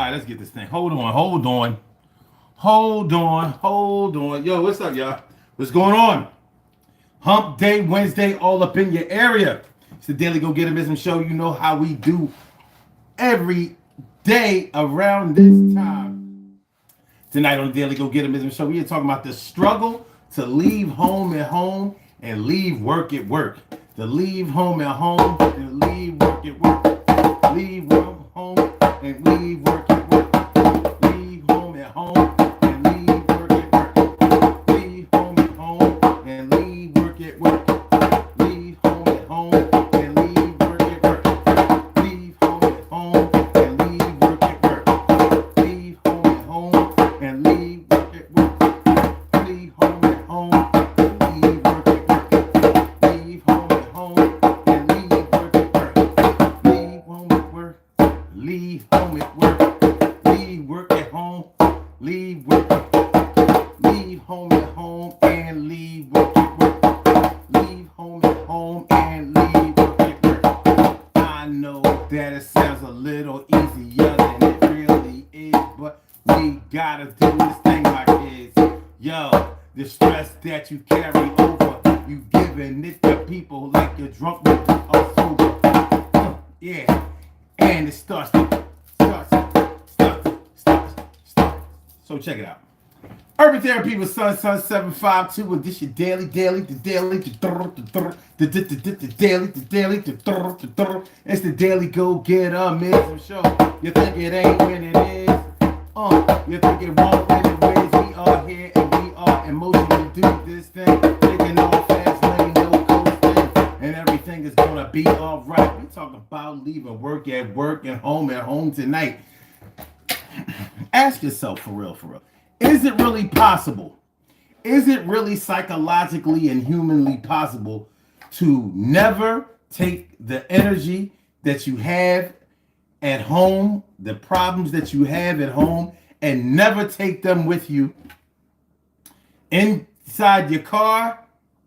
right, let's get this thing. Hold on. Yo, what's up, y'all? What's going on? Hump Day Wednesday, all up in your area. It's the Daily Go Getism Show. You know how we do every day around this time. Tonight on the Daily Go Getism Show, we are talking about the struggle to leave home at home and leave work at work. To leave home at home and leave work at work. Leave home and leave work at work. Leave home at home and leave work at work. Leave home at home and leave work at work. Leave home at home and leave work at work. Leave home at home and leave work at work. Leave home at home and leave work at work. Leave home at home and leave work at work. Leave home at home and leave work at work. Leave home at work. Leave home at work. Leave work at home. Leave work at work. Leave home at home and leave work at work. Leave home at home and leave work at work. I know that it sounds a little easier than it really is, but we gotta do this thing like this. Yo, the stress that you carry over, you giving it to people like you're drunk with a sober. Yeah. And it starts. So check it out. Urban Therapy with Sun 752, and this your daily. It's the Daily Go Getism Show. You think it ain't when it is? You think it won't when it is? We are here and we are emotionally do this thing. Taking no fast lane, no coasting, and everything is gonna be alright. We talking about leaving work and home at home tonight. Ask yourself for real. Is it really possible? Is it really psychologically and humanly possible to never take the energy that you have at home, the problems that you have at home, and never take them with you inside your car,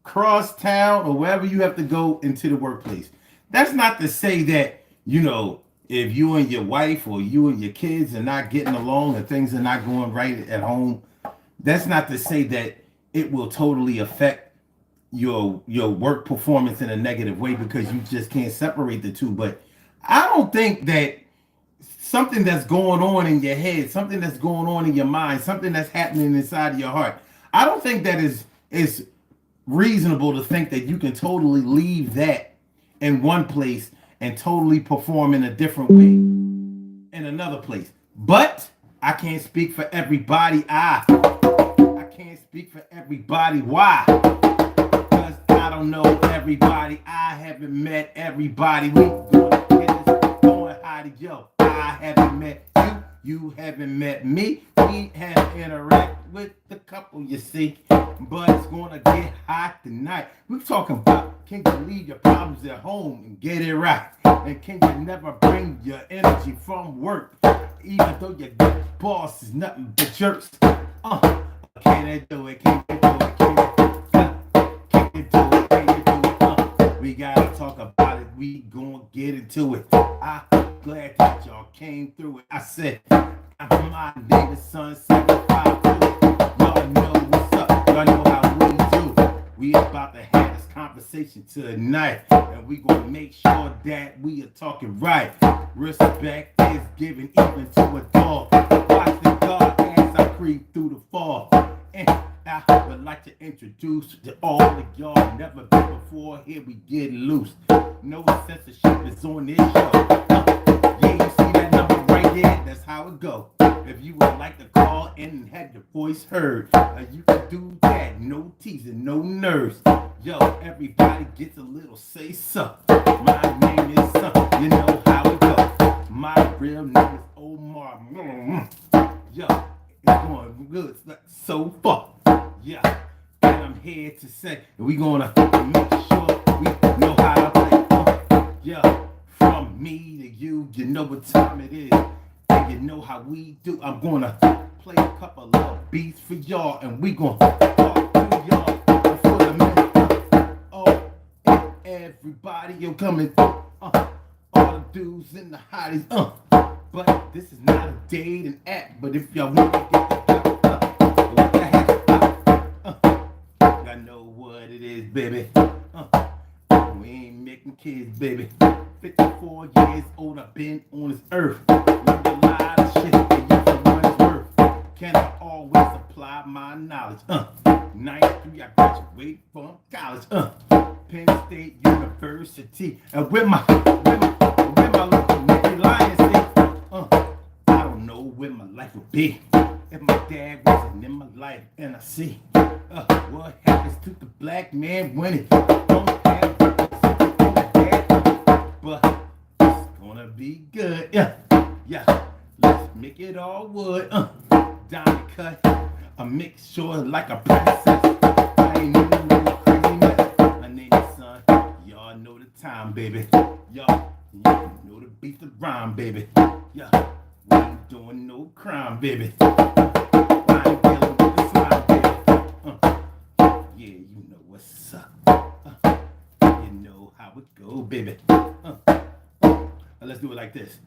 cross town, or wherever you have to go into the workplace? That's not to say that, if you and your wife or you and your kids are not getting along and things are not going right at home, that's not to say that it will totally affect your work performance in a negative way, because you just can't separate the two. But I don't think that something that's going on in your head, something that's going on in your mind, something that's happening inside of your heart, I don't think that is reasonable to think that you can totally leave that in one place and totally perform in a different way in another place. But I can't speak for everybody. I can't speak for everybody. Why? Because I don't know everybody. I haven't met everybody. We gonna get this going. Howdy, yo. I haven't met you. You haven't met me. We have interacted with the couple, you see. But it's gonna get hot tonight. We're talking about, can you leave your problems at home and get it right? And can you never bring your energy from work, even though your boss is nothing but jerks? Can you do it? Can you do it? Can you do it? Can you do it? We gotta talk about it. We gonna get into it. I'm glad that y'all came through it. I said, my name is Sun 752. Y'all know what's up. Y'all know how we do. We about to have this conversation tonight, and we gonna make sure that we are talking right. Respect is given even to a dog. Watch the dog as I creep through the fall. And I would like to introduce to all of y'all, never been before. Here we get loose. No censorship is on this show. Yeah, you see that number right there? That's how it go. If you would like to call in and have your voice heard, you can do that. No teasing, no nerves. Yo, everybody gets a little say so. My name is Sun. You know how it go. My real name is Omar. Yo, it's going good so far. Yeah, and I'm here to say we gonna make sure we know how to play. Yeah, from me to you, you know what time it is. You know how we do. I'm gonna play a couple of beats for y'all, and we gonna talk to y'all for the minute. Oh, everybody, you're coming through. All the dudes and the hotties. But this is not a dating app. But if y'all want to get the what the heck? I know what it is, baby. We ain't making kids, baby. 54 years old, I've been on this earth. Learned a lot of shit that you can run is worth. Can I always apply my knowledge? 93, I graduated from college. Penn State University. And with my little Mary Lion say, I don't know where my life would be if my dad wasn't in my life. And I see what happens to the black man when it don't have dad. But it's gonna be good. Yeah. Let's make it all wood. Diamond cut. I make sure like a princess. I ain't no crazy mess. My name is son. Y'all know the time, baby. Y'all know the beat the rhyme, baby. Yeah, we ain't doing no crime, baby. I ain't dealing with the slime, baby. Yeah, you know what's up. You know how it go, baby. Let's do it like this.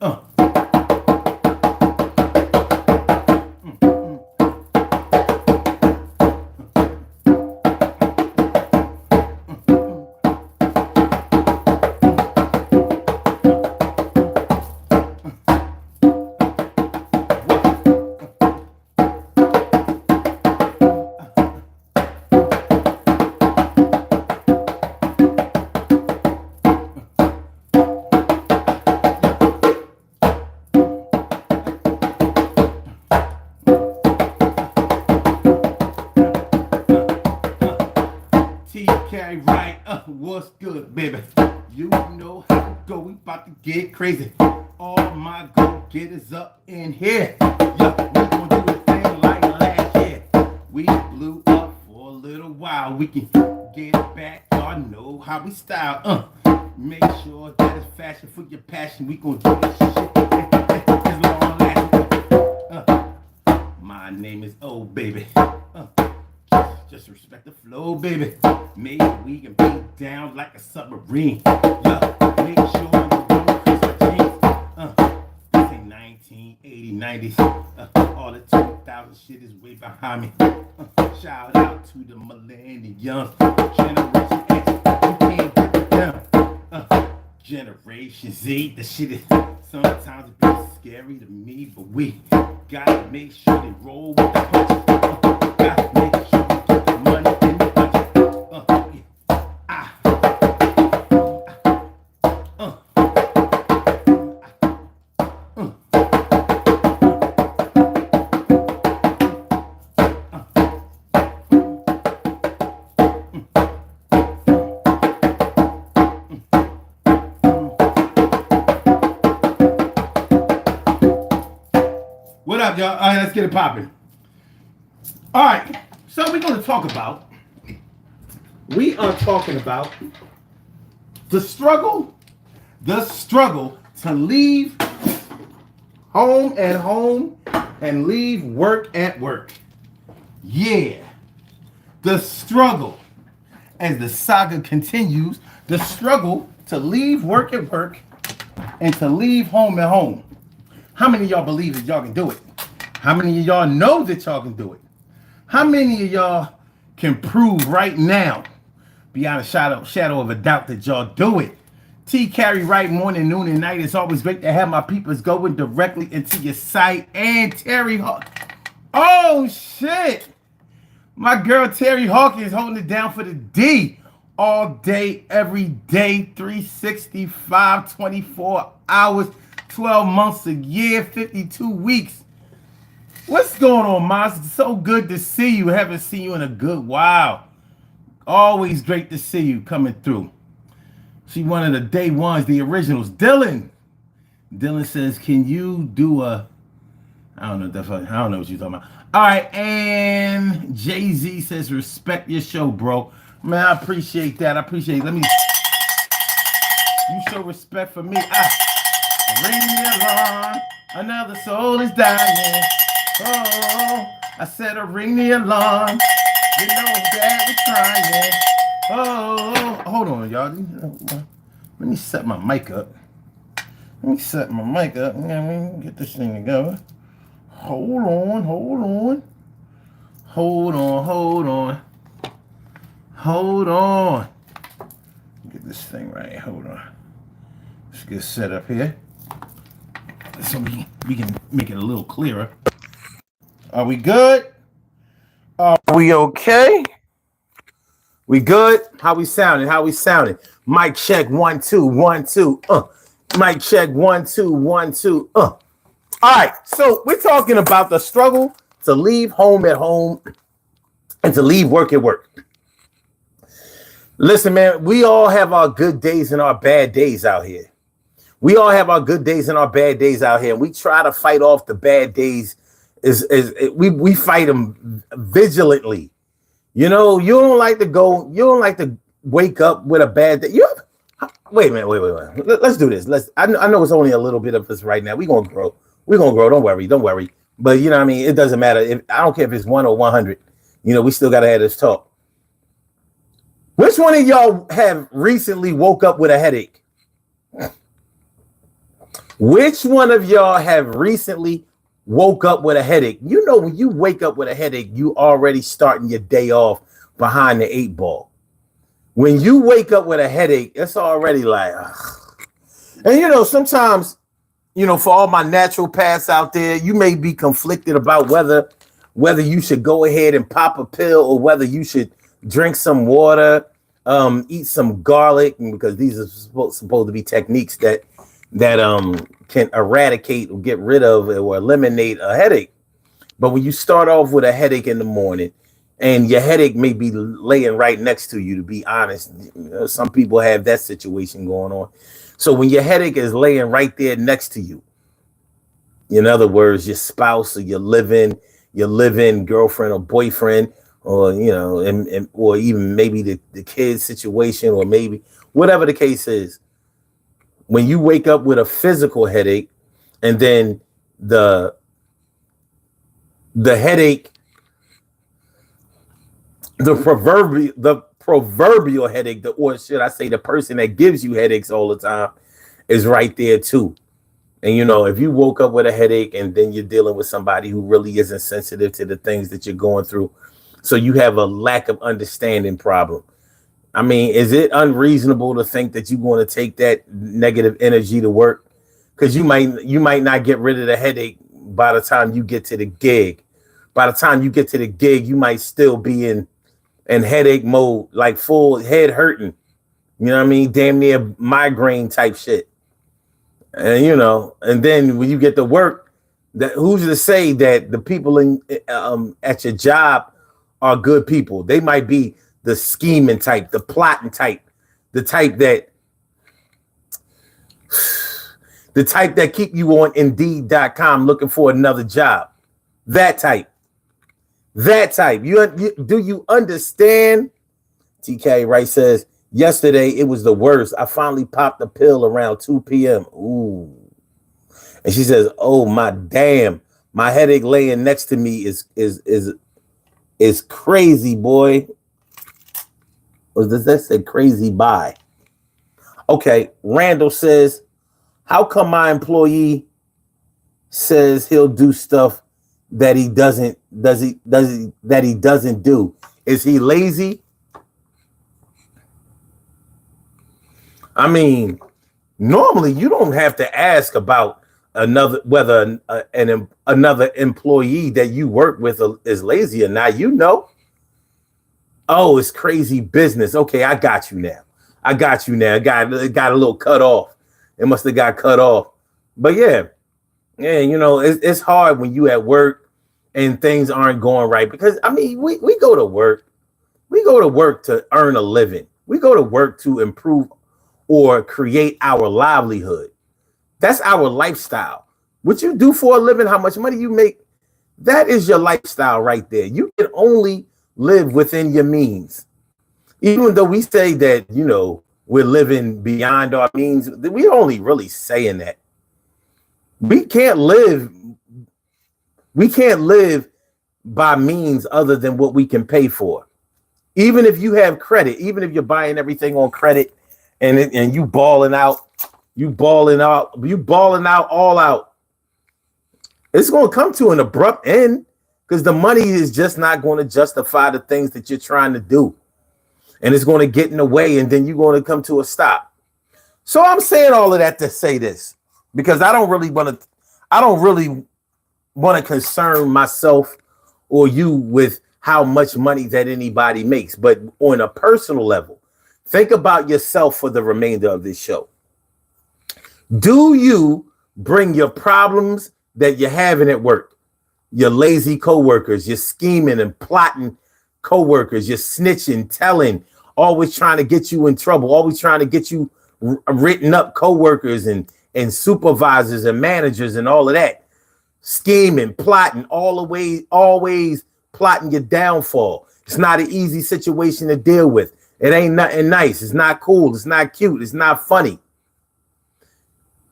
TK right, what's good, baby? You know how to go, we about to get crazy. All my go-getters up in here. Yeah, we gonna do a thing like last year. We blew up for a little while. We can get back, y'all know how we style. Make sure that it's fashion for your passion. We gonna do this shit as long as my name is O, baby. Just respect the flow, baby. Maybe we can be down like a submarine. Yeah, make sure you don't cross my jeans. This ain't 1980, 90s. All the 2000 shit is way behind me. Shout out to the millennials. Generation X, you can't get it down. Generation Z, the shit is sometimes a bit scary to me, but we gotta make sure they roll with the punches. Gotta make sure we get the money in the budget. What up, y'all? All right, let's get it popping. All right, so we are talking about the struggle to leave home and leave work at work. Yeah, the struggle as the saga continues, the struggle to leave work at work and to leave home at home. How many of y'all believe that y'all can do it? How many of y'all know that y'all can do it? How many of y'all can prove right now, beyond a shadow of a doubt, that y'all do it? T carry right morning, noon, and night. It's always great to have my peoples going directly into your site. And Terry oh shit! My girl Terry Hawkins holding it down for the D. All day, every day, 365, 24 hours. 12 months a year, 52 weeks. What's going on, Miles? It's so good to see you. Haven't seen you in a good while. Always great to see you coming through. She one of the day ones, the originals. Dylan says, can you do a... I don't know what you're talking about. All right, and Jay-Z says, respect your show, bro. Man, I appreciate that. Let me... You show respect for me. Ring the alarm, another soul is dying. Oh, I said ring the alarm. You know that we're trying. Oh, hold on, y'all. Let me set my mic up. Let me set my mic up. Let me get this thing together. Hold on. Get this thing right. Hold on. Let's get set up here so we can make it a little clearer. Are we good? Are we okay? We good? How we sounding? Mic check 1 2 1 2. Mic check 1 2 1 2. All right. So we're talking about the struggle to leave home at home and to leave work at work. Listen, man, we all have our good days and our bad days out here. We try to fight off the bad days. We fight them vigilantly. You know, you don't like to wake up with a bad day. Wait a minute. Let's do this. I know it's only a little bit of this right now. We're gonna grow. Don't worry. But you know what I mean? It doesn't matter. I don't care if it's 1 or 100. You know, we still gotta have this talk. Which one of y'all have recently woke up with a headache? Which one of y'all have recently woke up with a headache? You know, when you wake up with a headache, you already starting your day off behind the 8 ball. When you wake up with a headache, it's already like, ugh. And you know, sometimes, you know, for all my naturopaths out there, you may be conflicted about whether you should go ahead and pop a pill or whether you should drink some water, eat some garlic, because these are supposed to be techniques that can eradicate or get rid of or eliminate a headache. But when you start off with a headache in the morning, and your headache may be laying right next to you, to be honest, you know, some people have that situation going on. So when your headache is laying right there next to you, in other words, your spouse or your live-in girlfriend or boyfriend, or you know, and or even maybe the kid situation, or maybe whatever the case is, when you wake up with a physical headache, and then the headache, the proverbial headache, or should I say the person that gives you headaches all the time, is right there too. And you know, if you woke up with a headache and then you're dealing with somebody who really isn't sensitive to the things that you're going through, so you have a lack of understanding problem. I mean, is it unreasonable to think that you want to take that negative energy to work? Because you might not get rid of the headache by the time you get to the gig. By the time you get to the gig, you might still be in headache mode, like full head hurting. You know what I mean? Damn near migraine type shit. And you know, and then when you get to work, that who's to say that the people in at your job are good people? They might be the scheming type, the plotting type, the type that keep you on Indeed.com looking for another job. That type. Do you understand? TK Wright says, yesterday it was the worst. I finally popped the pill around 2 p.m. Ooh. And she says, oh my damn, my headache laying next to me is crazy, boy. Or does that say crazy bye? Okay, Randall says, how come my employee says he'll do stuff that he doesn't do? Is he lazy? I mean, normally you don't have to ask about another employee that you work with is lazy or not. You know. Oh, it's crazy business. Okay, I got you now. It got a little cut off. It must have got cut off. But yeah, you know, it's hard when you at work and things aren't going right, because I mean, we go to work. We go to work to earn a living. We go to work to improve or create our livelihood. That's our lifestyle. What you do for a living, how much money you make, that is your lifestyle right there. You can only live within your means. Even though we say that, you know, we're living beyond our means, we're only really saying that. We can't live by means other than what we can pay for. Even if you have credit, even if you're buying everything on credit and you balling out, You balling out all out. It's going to come to an abrupt end because the money is just not going to justify the things that you're trying to do. And it's going to get in the way, and then you're going to come to a stop. So I'm saying all of that to say this, because I don't really want to concern myself or you with how much money that anybody makes. But on a personal level, think about yourself for the remainder of this show. Do you bring your problems that you're having at work, your lazy coworkers, your scheming and plotting coworkers, your snitching, telling, always trying to get you in trouble, always trying to get you written up coworkers and supervisors and managers and all of that, scheming, plotting, always plotting your downfall. It's not an easy situation to deal with. It ain't nothing nice. It's not cool. It's not cute. It's not funny.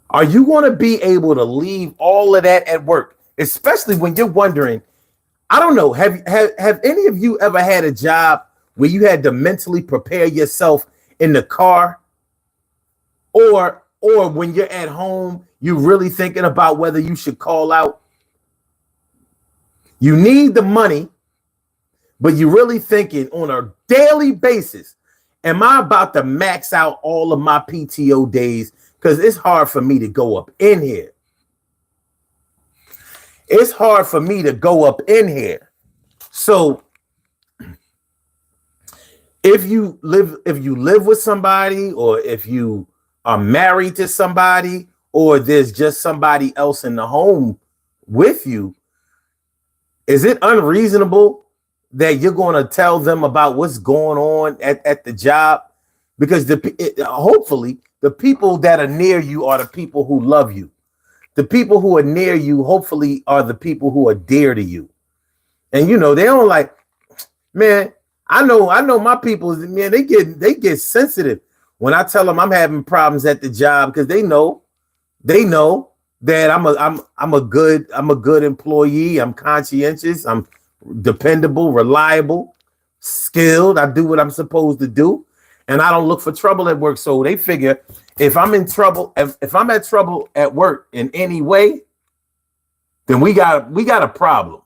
Are you going to be able to leave all of that at work, especially when you're wondering, I don't know, have any of you ever had a job where you had to mentally prepare yourself in the car, or when you're at home, you're really thinking about whether you should call out? You need the money, but you're really thinking on a daily basis, am I about to max out all of my PTO days? Because it's hard for me to go up in here. It's hard for me to go up in here. So if you live with somebody, or if you are married to somebody, or there's just somebody else in the home with you, is it unreasonable that you're going to tell them about what's going on at the job? Because hopefully the people that are near you are the people who love you. The people who are near you, hopefully, are the people who are dear to you. And they don't like, man, I know my people, man, they get sensitive when I tell them I'm having problems at the job, because they know that I'm a good employee. I'm conscientious. I'm dependable, reliable, skilled. I do what I'm supposed to do, and I don't look for trouble at work. So they figure if I'm in trouble, if I'm at trouble at work in any way, then we got a problem.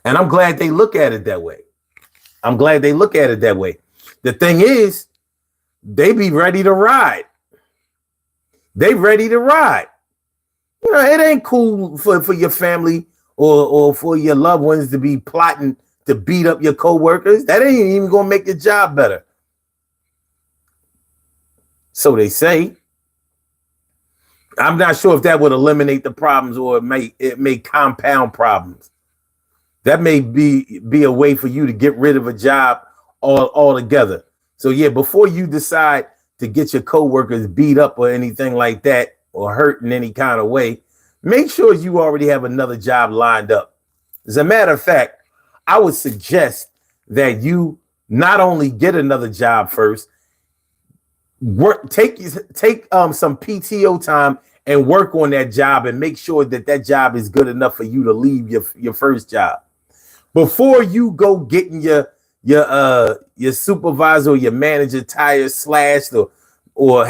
And I'm glad they look at it that way. The thing is, they be ready to ride. It ain't cool for your family or for your loved ones to be plotting to beat up your coworkers. That ain't even gonna make your job better. So they say. I'm not sure if that would eliminate the problems, or it may compound problems. That may be a way for you to get rid of a job altogether. So yeah, before you decide to get your coworkers beat up or anything like that, or hurt in any kind of way, make sure you already have another job lined up. As a matter of fact, I would suggest that you not only get another job first, take some PTO time and work on that job, and make sure that job is good enough for you to leave your first job before you go getting your supervisor or your manager tires slashed, or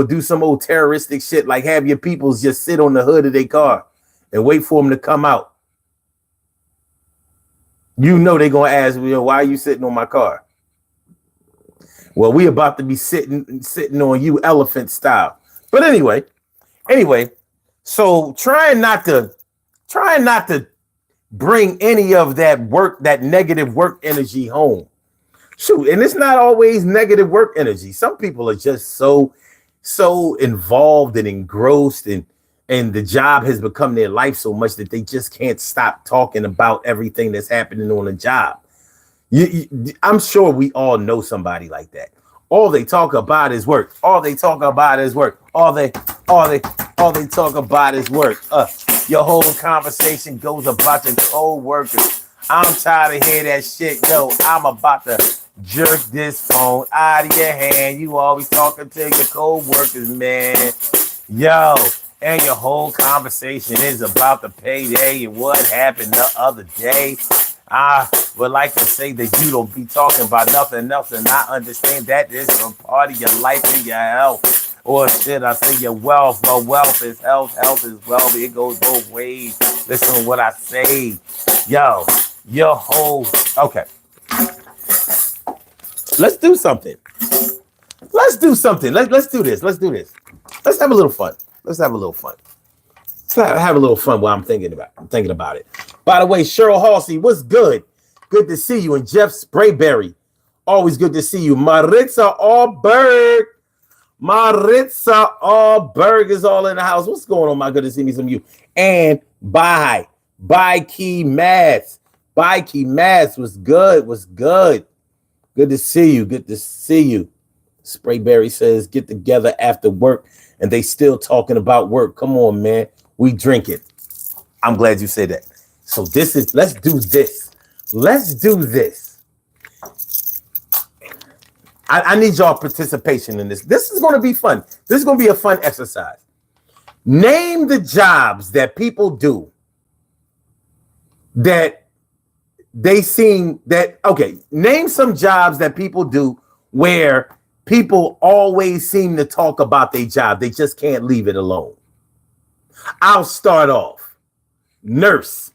do some old terroristic shit, like have your peoples just sit on the hood of their car and wait for them to come out. They're gonna ask, why are you sitting on my car? Well, we about to be sitting on you elephant style. But anyway, so trying not to bring any of that negative work energy home. Shoot, and it's not always negative work energy. Some people are just so involved and engrossed, and the job has become their life so much that they just can't stop talking about everything that's happening on the job. I'm sure we all know somebody like that. All they talk about is work. All they talk about is work. All they talk about is work. Your whole conversation goes about your co-workers. I'm tired of hearing that shit. Yo, I'm about to jerk this phone out of your hand. You always talking to your co-workers, man. Yo, and your whole conversation is about the payday and what happened the other day. I would like to say that you don't be talking about nothing else, and I understand that is a part of your life and your health. Or should I say your wealth? Well, wealth is health, health is wealth. It goes both ways. Listen to what I say. Yo, your whole okay. Let's do something. Let's do something. Let's do this. Let's do this. Let's have a little fun. Let's have a little fun. Let's have a little fun while I'm thinking about it. By the way, Cheryl Halsey, what's good? Good to see you. And Jeff Sprayberry, always good to see you. Maritza Allberg. Maritza Allberg is all in the house. What's going on, my good to see me some of you. And bye Key Mass. Bye Key Mass was good. Was good. Good to see you. Good to see you. Sprayberry says get together after work and they still talking about work. Come on, man. We drink it. I'm glad you said that. So let's do this. Let's do this. I need y'all participation in this. This is going to be fun. This is going to be a fun exercise. Name the jobs that people do that they seem that, okay, name some jobs that people do where people always seem to talk about their job. They just can't leave it alone. I'll start off. Nurse.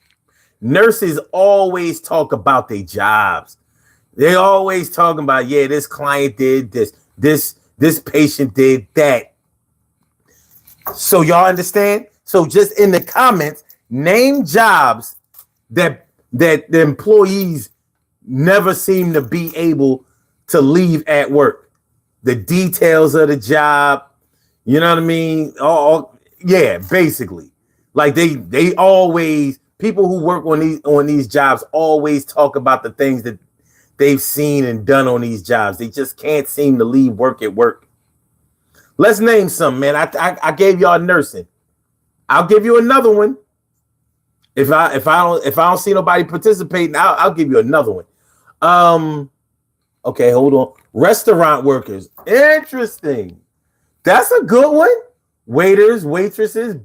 Nurses always talk about their jobs. They always talking about, yeah, this client did this patient did that. So y'all understand? So just in the comments, name jobs that the employees never seem to be able to leave at work. The details of the job, you know what I mean? Yeah, basically. Like they always, people who work on these jobs always talk about the things that they've seen and done on these jobs. They just can't seem to leave work at work. Let's name some, man. I gave y'all nursing. I'll give you another one. If I don't see nobody participating, I'll give you another one. Okay, hold on. Restaurant workers. Interesting. That's a good one. Waiters, waitresses,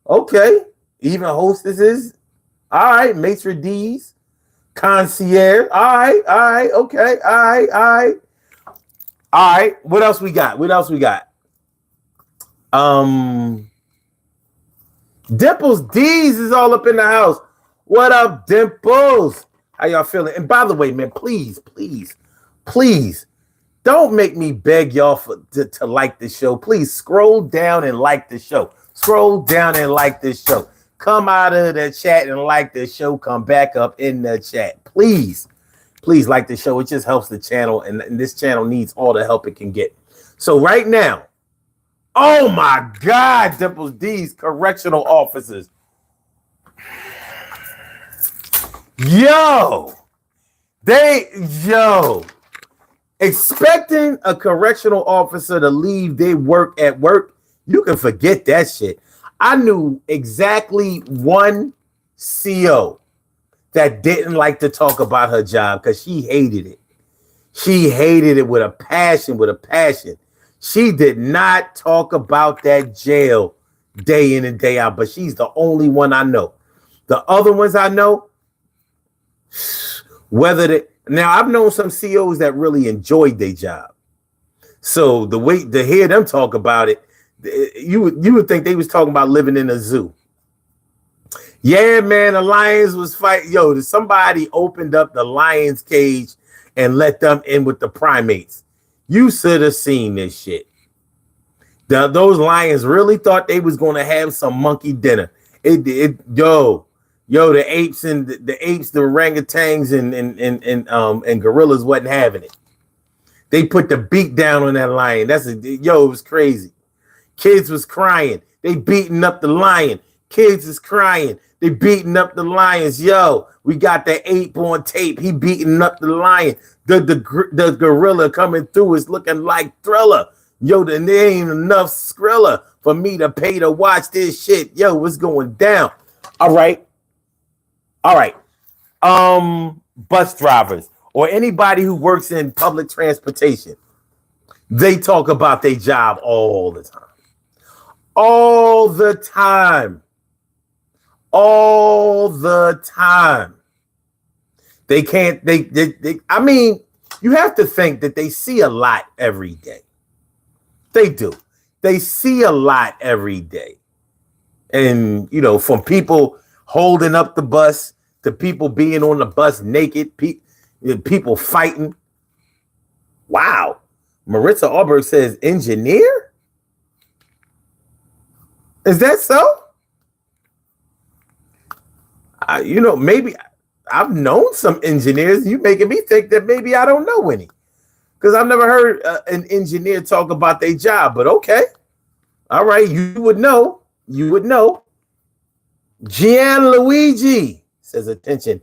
okay. Even hostesses. All right, maitre d's, concierge. All right, okay. All right. What else we got? Dimples D's is all up in the house. What up, Dimples? How y'all feeling? And by the way, man, please, don't make me beg y'all to like this show. Please scroll down and like the show. Come out of the chat and like the show. Come back up in the chat. Please like the show. It just helps the channel, and this channel needs all the help it can get. So right now, oh my God, Dimples D's correctional officers. Expecting a correctional officer to leave their work at work, you can forget that shit. I knew exactly one CO that didn't like to talk about her job because she hated it. She hated it with a passion. She did not talk about that jail day in and day out, but she's the only one I know. The other ones I know, now I've known some CEOs that really enjoyed their job. So the way to hear them talk about it, you would think they was talking about living in a zoo. Yeah, man, the lions was fighting. Somebody opened up the lion's cage and let them in with the primates. You should have seen this shit. Those lions really thought they was going to have some monkey dinner. The apes and the orangutans and gorillas wasn't having it. They put the beat down on that lion. It was crazy. Kids was crying. They beating up the lion. Kids is crying. They beating up the lions. We got the ape on tape. He beating up the lion. The gorilla coming through is looking like Thriller. There ain't enough Skrilla for me to pay to watch this shit. What's going down? All right. Bus drivers or anybody who works in public transportation, they talk about their job all the time. All the time. They can't. I mean, you have to think that they see a lot every day. They do. They see a lot every day, and from people holding up the bus to people being on the bus naked, people fighting. Wow. Maritza Alberg says engineer? Is that so? Maybe I've known some engineers. You making me think that maybe I don't know any, because I've never heard an engineer talk about their job. But okay, all right, you would know. You would know. Gianluigi says, "Attention,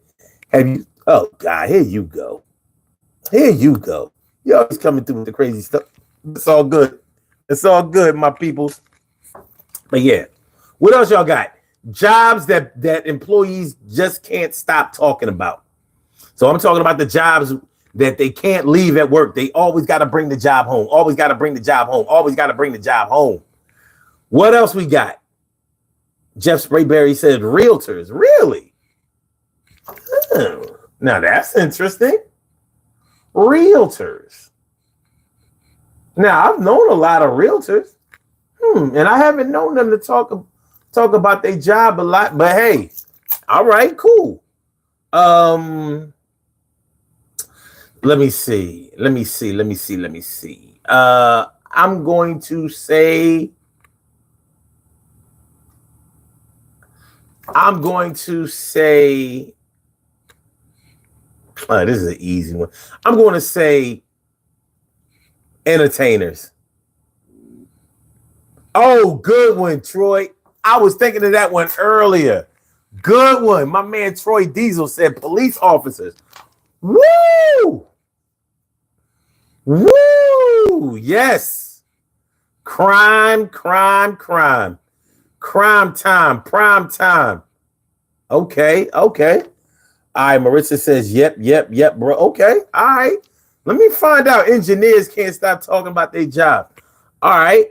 have you?" Oh God, here you go. Here you go. You're always coming through with the crazy stuff. It's all good. It's all good, my people. But yeah, what else y'all got? Jobs that employees just can't stop talking about. So I'm talking about the jobs that they can't leave at work. They always got to bring the job home. Always got to bring the job home. Always got to bring the job home. What else we got? Jeff Sprayberry said realtors. Really? Now that's interesting. Realtors. Now I've known a lot of realtors, and I haven't known them to talk about their job a lot. But hey, all right, cool. Let me see. I'm going to say. This is an easy one. I'm going to say entertainers. Oh, good one, Troy. I was thinking of that one earlier. Good one. My man Troy Diesel said police officers. Woo! Woo! Yes. Crime time. Prime time. Okay. All right, Marissa says, yep, bro. Okay, all right. Let me find out. Engineers can't stop talking about their job. All right.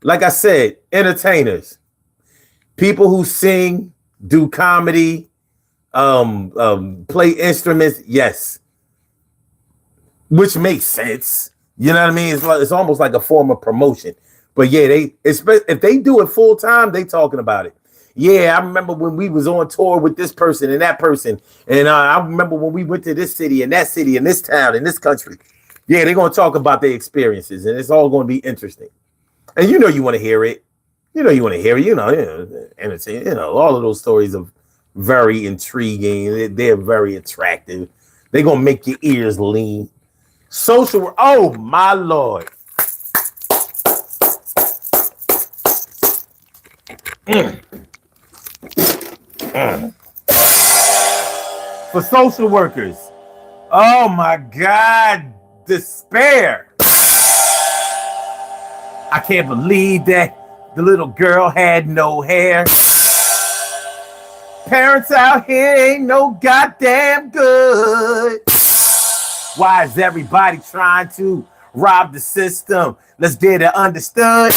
Like I said, entertainers, people who sing, do comedy, play instruments, yes. Which makes sense. You know what I mean? It's almost like a form of promotion. But yeah, if they do it full time, they talking about it. Yeah, I remember when we was on tour with this person and that person. And I remember when we went to this city and that city and this town and this country. Yeah, they're going to talk about their experiences, and it's all going to be interesting. And you want to hear it. All of those stories are very intriguing. They're very attractive. They're going to make your ears lean. Social, oh my Lord. For social workers, oh my God, despair. I can't believe that the little girl had no hair. Parents out here ain't no goddamn good. Why is everybody trying to rob the system? Let's get it understood.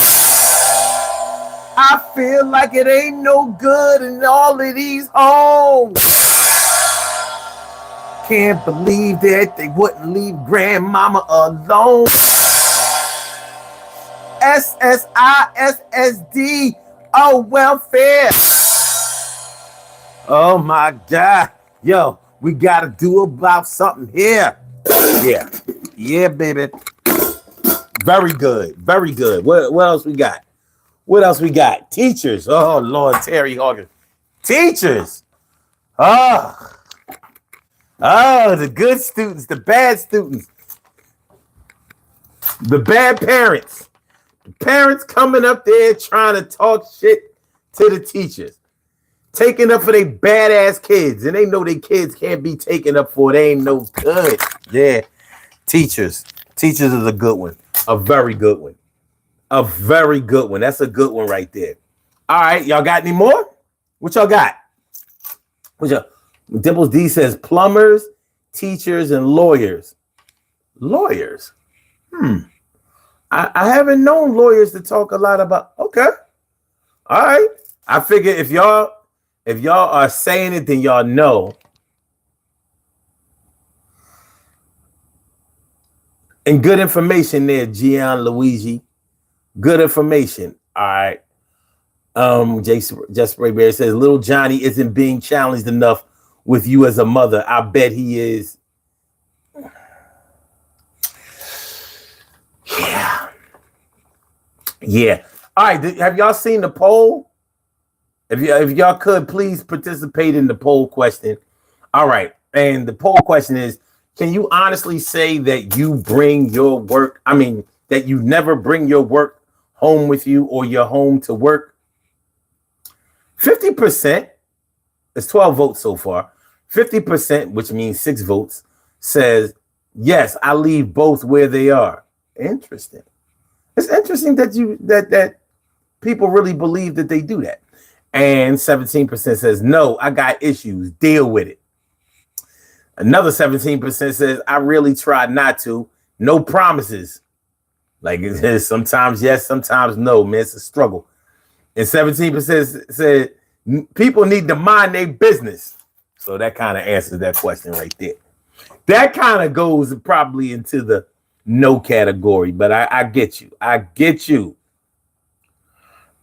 I feel like it ain't no good in all of these homes. Can't believe that they wouldn't leave grandmama alone. SSISSD, oh, welfare. Oh my God. Yo, we got to do about something here. Yeah, baby. Very good. What else we got? Teachers. Oh, Lord, Terry Hawkins. Teachers. Oh, the good students, the bad students, the bad parents. The parents coming up there trying to talk shit to the teachers. Taking up for their badass kids. And they know their kids can't be taken up for. They ain't no good. Yeah. Teachers. Teachers is a good one. A very good one. That's a good one right there. All right. Y'all got any more? What y'all got? Dimples D says plumbers, teachers, and lawyers. Lawyers? I haven't known lawyers to talk a lot about. Okay. All right. I figure if y'all are saying it, then y'all know And good information there, Gian Luigi. Good information. All right. Just Ray Bear says little Johnny isn't being challenged enough with you as a mother. I bet he is. Yeah. All right. Have y'all seen the poll? If y'all could please participate in the poll question. All right. And the poll question is, can you honestly say that you bring your work? I mean, that you never bring your work home with you or your home to work? 50%, it's 12 votes so far. 50%, which means 6 votes, says, yes, I leave both where they are. Interesting. It's interesting that people really believe that they do that. And 17% says, no, I got issues. Deal with it. Another 17% says, I really try not to. No promises. Like it is sometimes yes, sometimes no, man. It's a struggle. And 17% said people need to mind their business. So that kind of answers that question right there. That kind of goes probably into the no category, but I get you. I get you.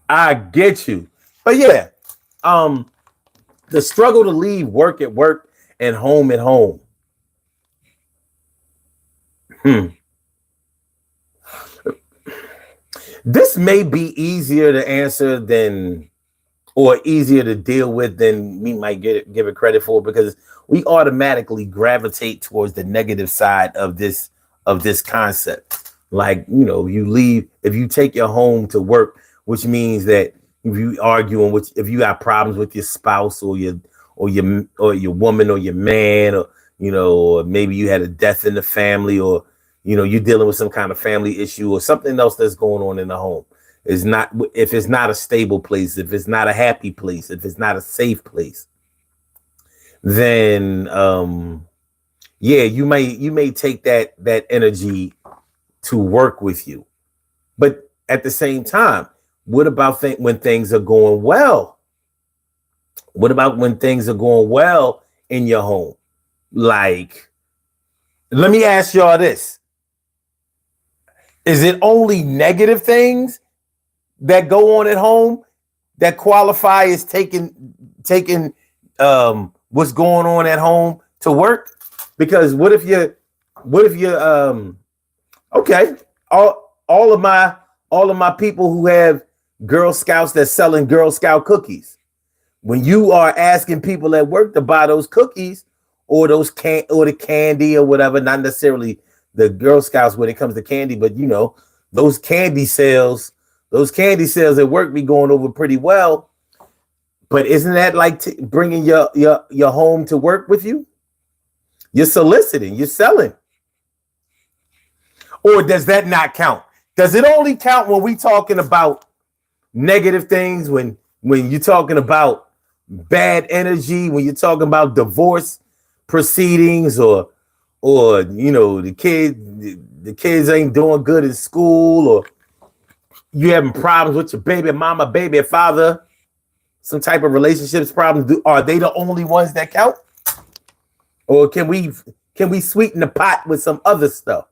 But yeah, the struggle to leave work at work and home at home. This may be easier to answer than, or easier to deal with than we might give it credit for, because we automatically gravitate towards the negative side of this concept. Like, you know, if you take your home to work, which means that if you arguing if you got problems with your spouse or your woman or your man, or, you know, or maybe you had a death in the family, or, you know, you're dealing with some kind of family issue or something else that's going on in the home. If it's not a stable place, if it's not a happy place, if it's not a safe place, then yeah, you may take that energy to work with you. But at the same time, what about when things are going well? What about when things are going well in your home? Like, let me ask y'all this. Is it only negative things that go on at home that qualify as taking what's going on at home to work? Because what if you okay, all of my people who have Girl Scouts that's selling Girl Scout cookies, when you are asking people at work to buy those cookies or the candy or whatever, not necessarily the Girl Scouts when it comes to candy, but you know, those candy sales at work be going over pretty well. But isn't that like bringing your home to work with you? You're soliciting, you're selling. Or does that not count? Does it only count when we talking about negative things, when you're talking about bad energy, when you're talking about divorce proceedings, or you know, the kids ain't doing good in school, or you having problems with your baby mama, baby father, some type of relationships problems? Are they the only ones that count? Or can we sweeten the pot with some other stuff?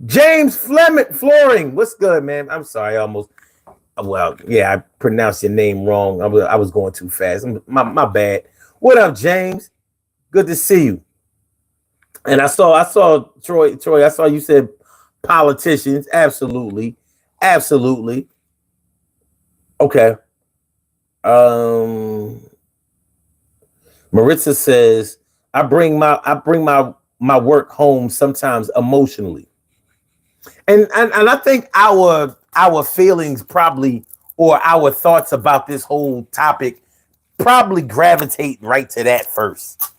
James Flooring, what's good, man? I'm sorry, I pronounced your name wrong. I was going too fast. My bad. What up, James? Good to see you. And I saw Troy. I saw you said politicians. Absolutely. Okay. Maritza says, I bring my work home sometimes emotionally. And I think our feelings probably, or our thoughts about this whole topic probably gravitate right to that first.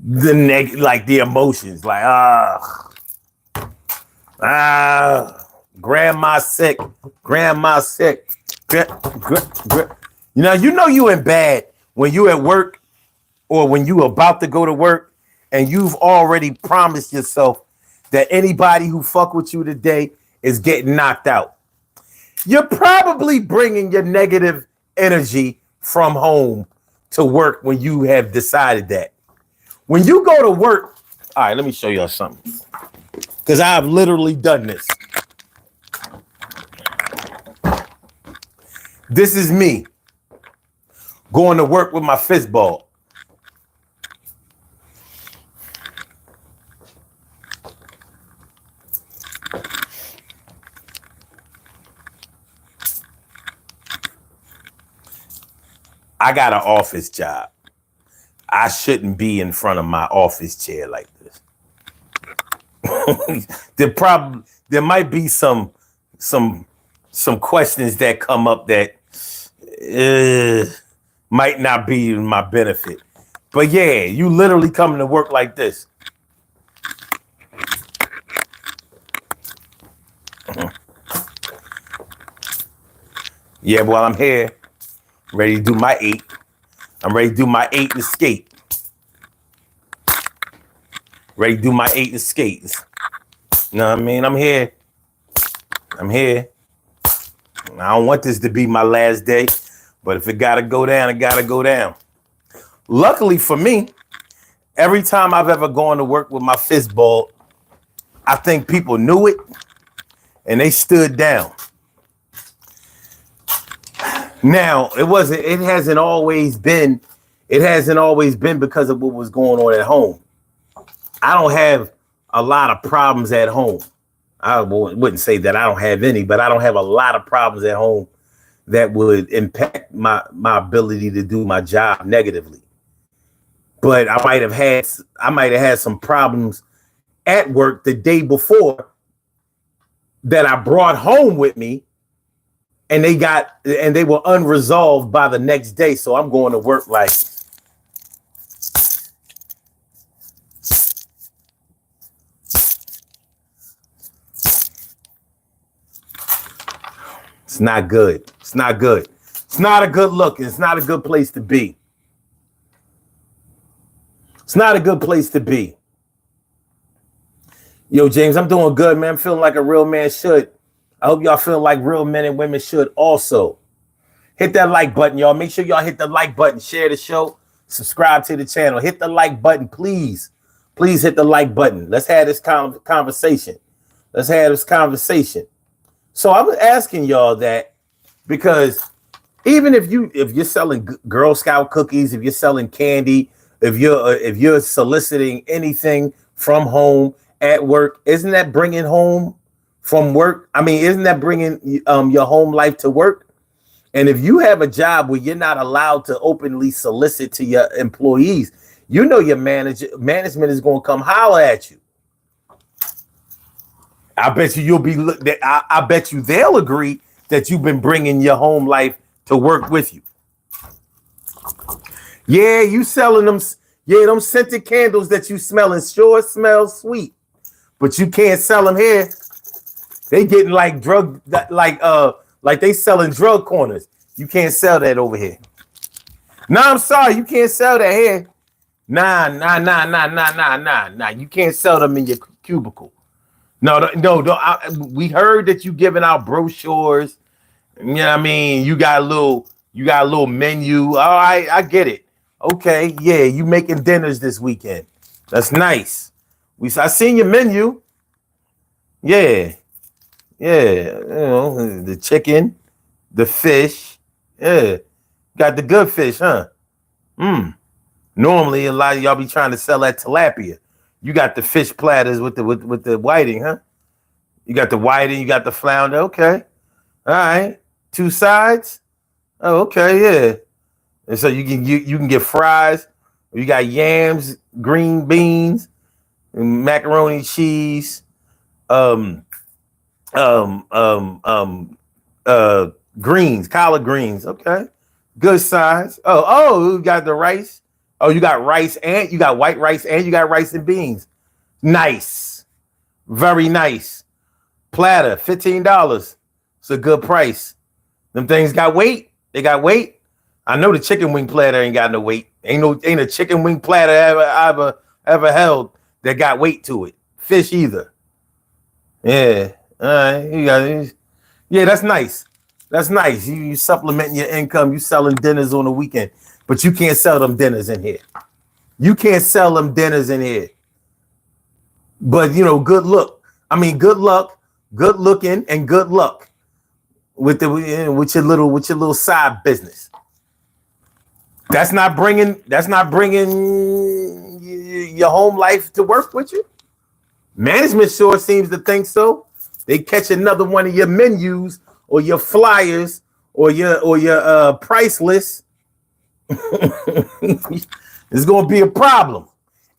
Like the emotions, like grandma sick. You know you in bad when you at work, or when you about to go to work, and you've already promised yourself that anybody who fuck with you today is getting knocked out. You're probably bringing your negative energy from home to work when you have decided that. When you go to work, all right, let me show y'all something. because I've literally done this. This is me going to work with my fist ball. I got an office job. I shouldn't be in front of my office chair like this. There might be some questions that come up that might not be in my benefit. But yeah, you literally coming to work like this. Yeah, well, I'm here, ready to do my 8. I'm ready to do my 8 and skate. Ready to do my 8 and skates. You know what I mean? I'm here. I'm here. I don't want this to be my last day, but if it gotta go down, it gotta go down. Luckily for me, every time I've ever gone to work with my fist ball, I think people knew it and they stood down. Now, it hasn't always been because of what was going on at home. I don't have a lot of problems at home. I wouldn't say that I don't have any, but I don't have a lot of problems at home that would impact my ability to do my job negatively. But I might have had some problems at work the day before that I brought home with me, and they were unresolved by the next day. So I'm going to work like, it's not good. It's not good. It's not a good look. It's not a good place to be. It's not a good place to be. Yo, James, I'm doing good, man. I'm feeling like a real man should. I hope y'all feel like real men and women should also. Hit that like button, y'all. Make sure y'all hit the like button. Share the show. Subscribe to the channel. Hit the like button, please. Please hit the like button. Let's have this conversation. Let's have this conversation. So I was asking y'all that because even if you're selling Girl Scout cookies, if you're selling candy, if you're soliciting anything from home at work, isn't that bringing home from work? I mean, isn't that bringing your home life to work? And if you have a job where you're not allowed to openly solicit to your employees, you know your management is going to come holler at you. I bet you I bet you they'll agree that you've been bringing your home life to work with you. Yeah, you selling them. Yeah, them scented candles that you smelling sure smell sweet, but you can't sell them here. They getting like like they selling drug corners. You can't sell that over here. No, I'm sorry, you can't sell that here. Nah. You can't sell them in your cubicle. No. We heard that you giving out brochures. You know what I mean? You got a little menu. All right, I get it. Okay, yeah, you making dinners this weekend. That's nice. I seen your menu. Yeah. You know, the chicken, the fish. Yeah. Got the good fish, huh? Normally a lot of y'all be trying to sell that tilapia. You got the fish platters with the whiting, huh? You got the whiting, you got the flounder. Okay. All right. 2 sides. Oh, okay, yeah. And so you can get fries. You got yams, green beans, macaroni cheese, greens, collard greens. Okay. Good size. Oh, you got the rice. Oh, you got rice and you got white rice and you got rice and beans. Nice. Very nice. Platter, $15. It's a good price. Them things got weight. They got weight. I know the chicken wing platter ain't got no weight. Ain't a chicken wing platter ever held that got weight to it. Fish either. Yeah. All right. You got it. Yeah, that's nice. That's nice. You supplementing your income. You selling dinners on the weekend, but you can't sell them dinners in here. You can't sell them dinners in here. But good look. I mean, good luck, good looking, and good luck with your little side business. That's not bringing your home life to work with you. Management sure seems to think so. They catch another one of your menus or your flyers or your price list. It's gonna be a problem.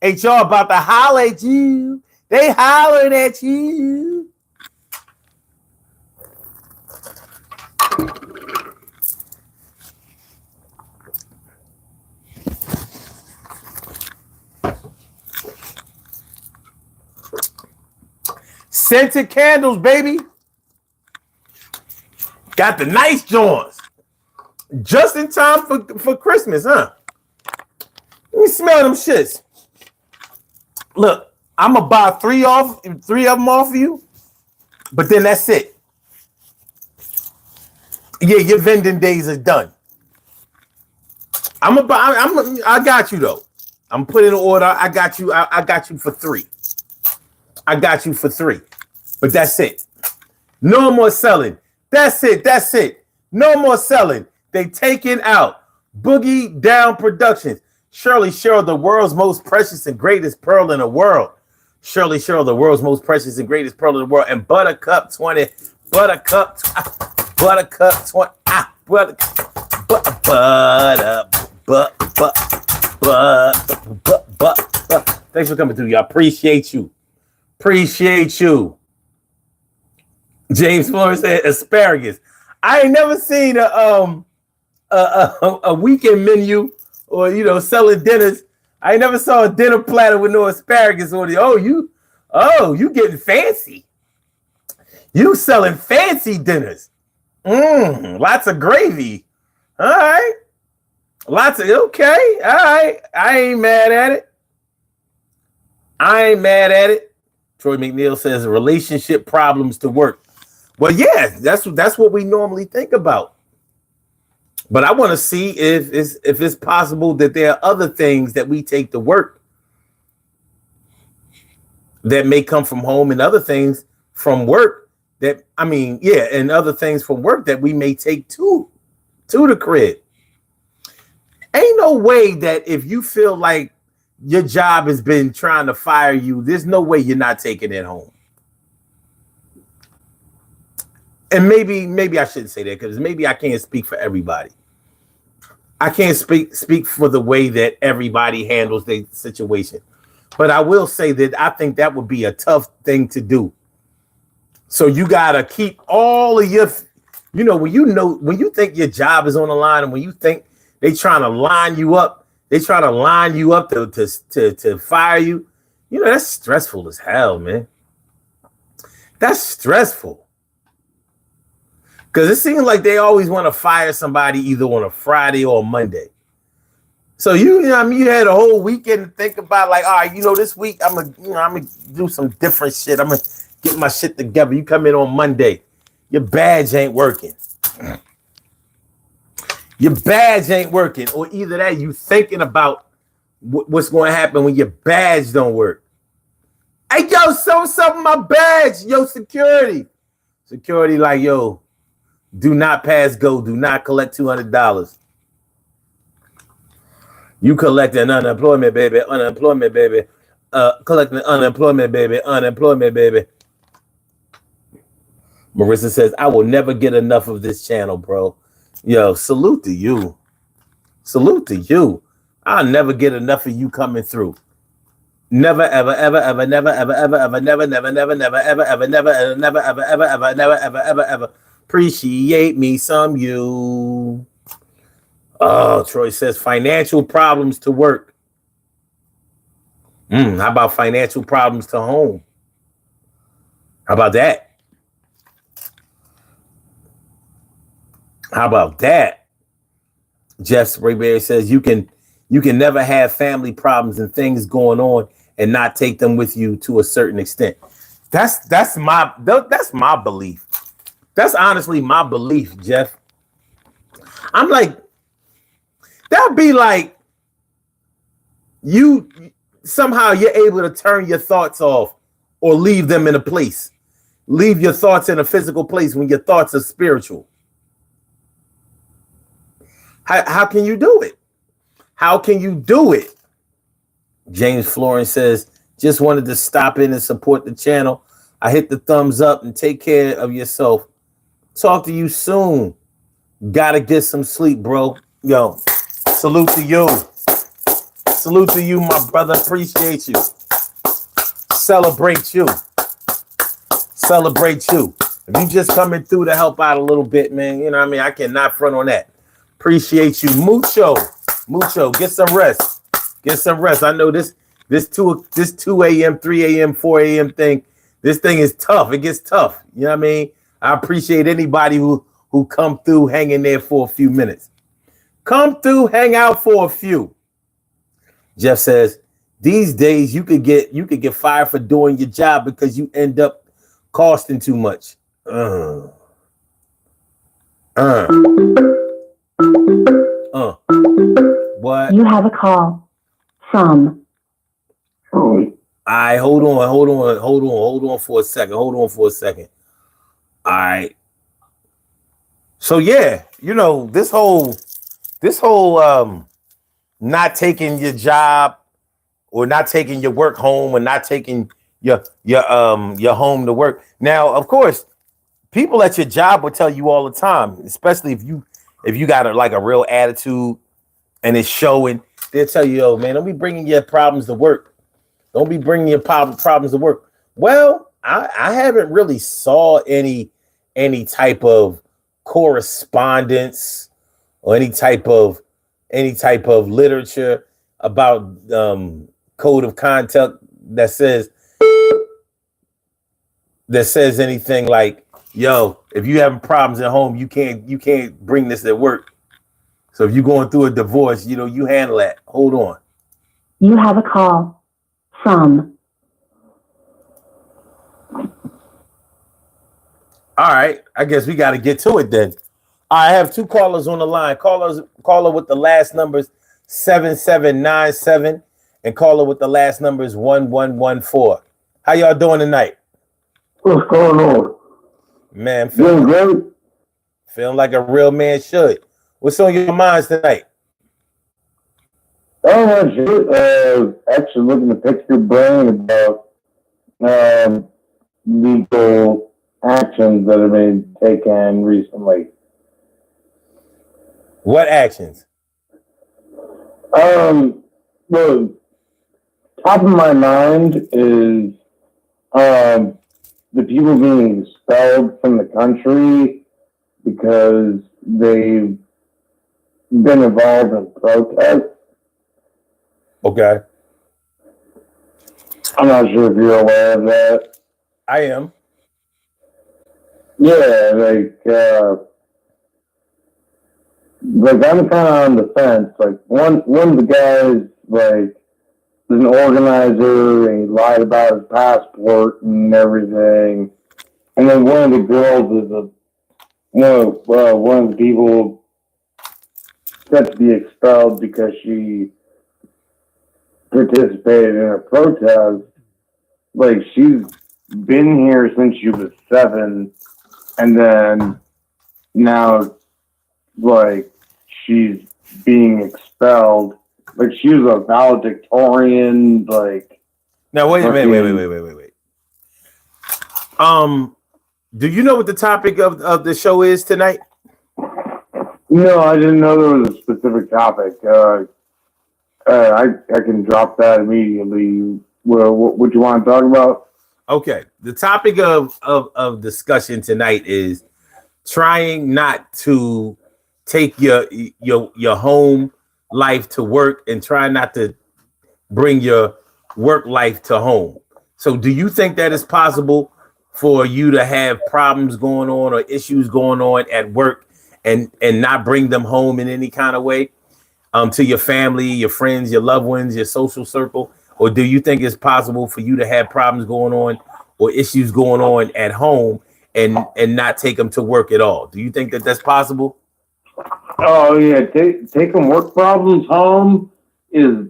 HR about to holler at you. They hollering at you. Scented candles, baby. Got the nice joints. Just in time for Christmas, huh? Let me smell them shits. Look, I'm gonna buy three of them off you, but then that's it. Yeah, your vending days are done. I got you though. I'm putting an order. I got you. I got you for 3. I got you for 3. But that's it. No more selling. That's it. No more selling. They taking out Boogie Down Productions. Shirley Cheryl, the world's most precious and greatest pearl in the world. Shirley Cheryl, the world's most precious and greatest pearl in the world. And Buttercup 20. Buttercup 20. Thanks for coming through, y'all. Appreciate you. James Flores said asparagus. I ain't never seen a weekend menu or selling dinners. I ain't never saw a dinner platter with no asparagus on it. You getting fancy. You selling fancy dinners. Lots of gravy. All right. Okay. All right. I ain't mad at it. Troy McNeil says relationship problems to work. Well, yeah, that's what we normally think about. But I want to see if it's possible that there are other things that we take to work that may come from home and other things from work and other things from work that we may take to the crib. Ain't no way that if you feel like your job has been trying to fire you, there's no way you're not taking it home. And maybe I shouldn't say that because maybe I can't speak for everybody. I can't speak for the way that everybody handles their situation. But I will say that I think that would be a tough thing to do. So you got to keep all of your, when you think your job is on the line and when you think they trying to line you up to fire you, that's stressful as hell, man. That's stressful. Because it seems like they always want to fire somebody either on a Friday or a Monday. So you had a whole weekend to think about, like, all right, this week I'm gonna do some different shit. I'm gonna get my shit together. You come in on Monday, your badge ain't working. Your badge ain't working, or either that you thinking about what's going to happen when your badge don't work. Hey, yo, something my badge, yo, security, like, yo. Do not pass go. Do not collect $200. You collecting unemployment, baby. Unemployment, baby. Collecting unemployment, baby. Unemployment, baby. Marissa says, I will never get enough of this channel, bro. Yo, salute to you. I'll never get enough of you coming through. Never, ever, ever, ever, never, ever, ever, ever, never, never, never, never, ever, ever, never, ever, never, ever, ever, ever, never, ever, ever, ever. Appreciate me some you. Oh, Troy says financial problems to work. How about financial problems to home? How about that? Jeff Sprayberry says you can never have family problems and things going on and not take them with you to a certain extent. That's my belief. That's honestly my belief, Jeff. I'm like, that'd be like you're able to turn your thoughts off or leave them in a place. Leave your thoughts in a physical place when your thoughts are spiritual. How can you do it? How can you do it? James Florence says, just wanted to stop in and support the channel. I hit the thumbs up and take care of yourself. Talk to you soon. Gotta get some sleep, bro. Yo, salute to you. Salute to you, my brother. Appreciate you. Celebrate you. Celebrate you. If you just coming through to help out a little bit, man, you know what I mean? I cannot front on that. Appreciate you. Mucho. Get some rest. Get some rest. I know this 2 a.m., 3 a.m., 4 a.m. thing, this thing is tough. It gets tough. You know what I mean? I appreciate anybody who come through, hang in there for a few minutes. Come through, hang out for a few. Jeff says, these days you could get fired for doing your job because you end up costing too much. What? You have a call from. All right, hold on for a second. All right. So yeah, you know, this whole not taking your job or not taking your work home or not taking your home to work. Now, of course, people at your job will tell you all the time, especially if you got a real attitude and it's showing, they'll tell you, yo, man, don't be bringing your problems to work. Don't be bringing your problems to work. Well, I haven't really saw any type of correspondence or any type of literature about code of conduct that says anything like, yo, if you having problems at home, you can't bring this at work. So if you're going through a divorce, you know, you handle that. Hold on. You have a call from. All right, I guess we got to get to it then. I have two callers on the line. Caller with the last numbers 7797 and caller with the last numbers 1114. How y'all doing tonight? What's going on? Man, Doing great. feeling like a real man should. What's on your minds tonight? Oh, shit. Actually looking to pick your brain about legal actions that have been taken recently. What actions? The top of my mind is the people being expelled from the country because they've been involved in protests. Okay. I'm not sure if you're aware of that. I am. Yeah, I'm kind of on the fence. Like one of the guys, like, is an organizer and he lied about his passport and everything. And then one of the girls is one of the people set to be expelled because she participated in a protest. Like, she's been here since she was 7, and then now, like, she's being expelled. Like, she was a valedictorian, like... Now, wait. Do you know what the topic of the show is tonight? No, I didn't know there was a specific topic. I can drop that immediately. Well, what you want to talk about? Okay. The topic of discussion tonight is trying not to take your home life to work and try not to bring your work life to home. So do you think that it's possible for you to have problems going on or issues going on at work and not bring them home in any kind of way to your family, your friends, your loved ones, your social circle? Or do you think it's possible for you to have problems going on or issues going on at home and not take them to work at all? Do you think that that's possible? Oh, yeah. Taking work problems home is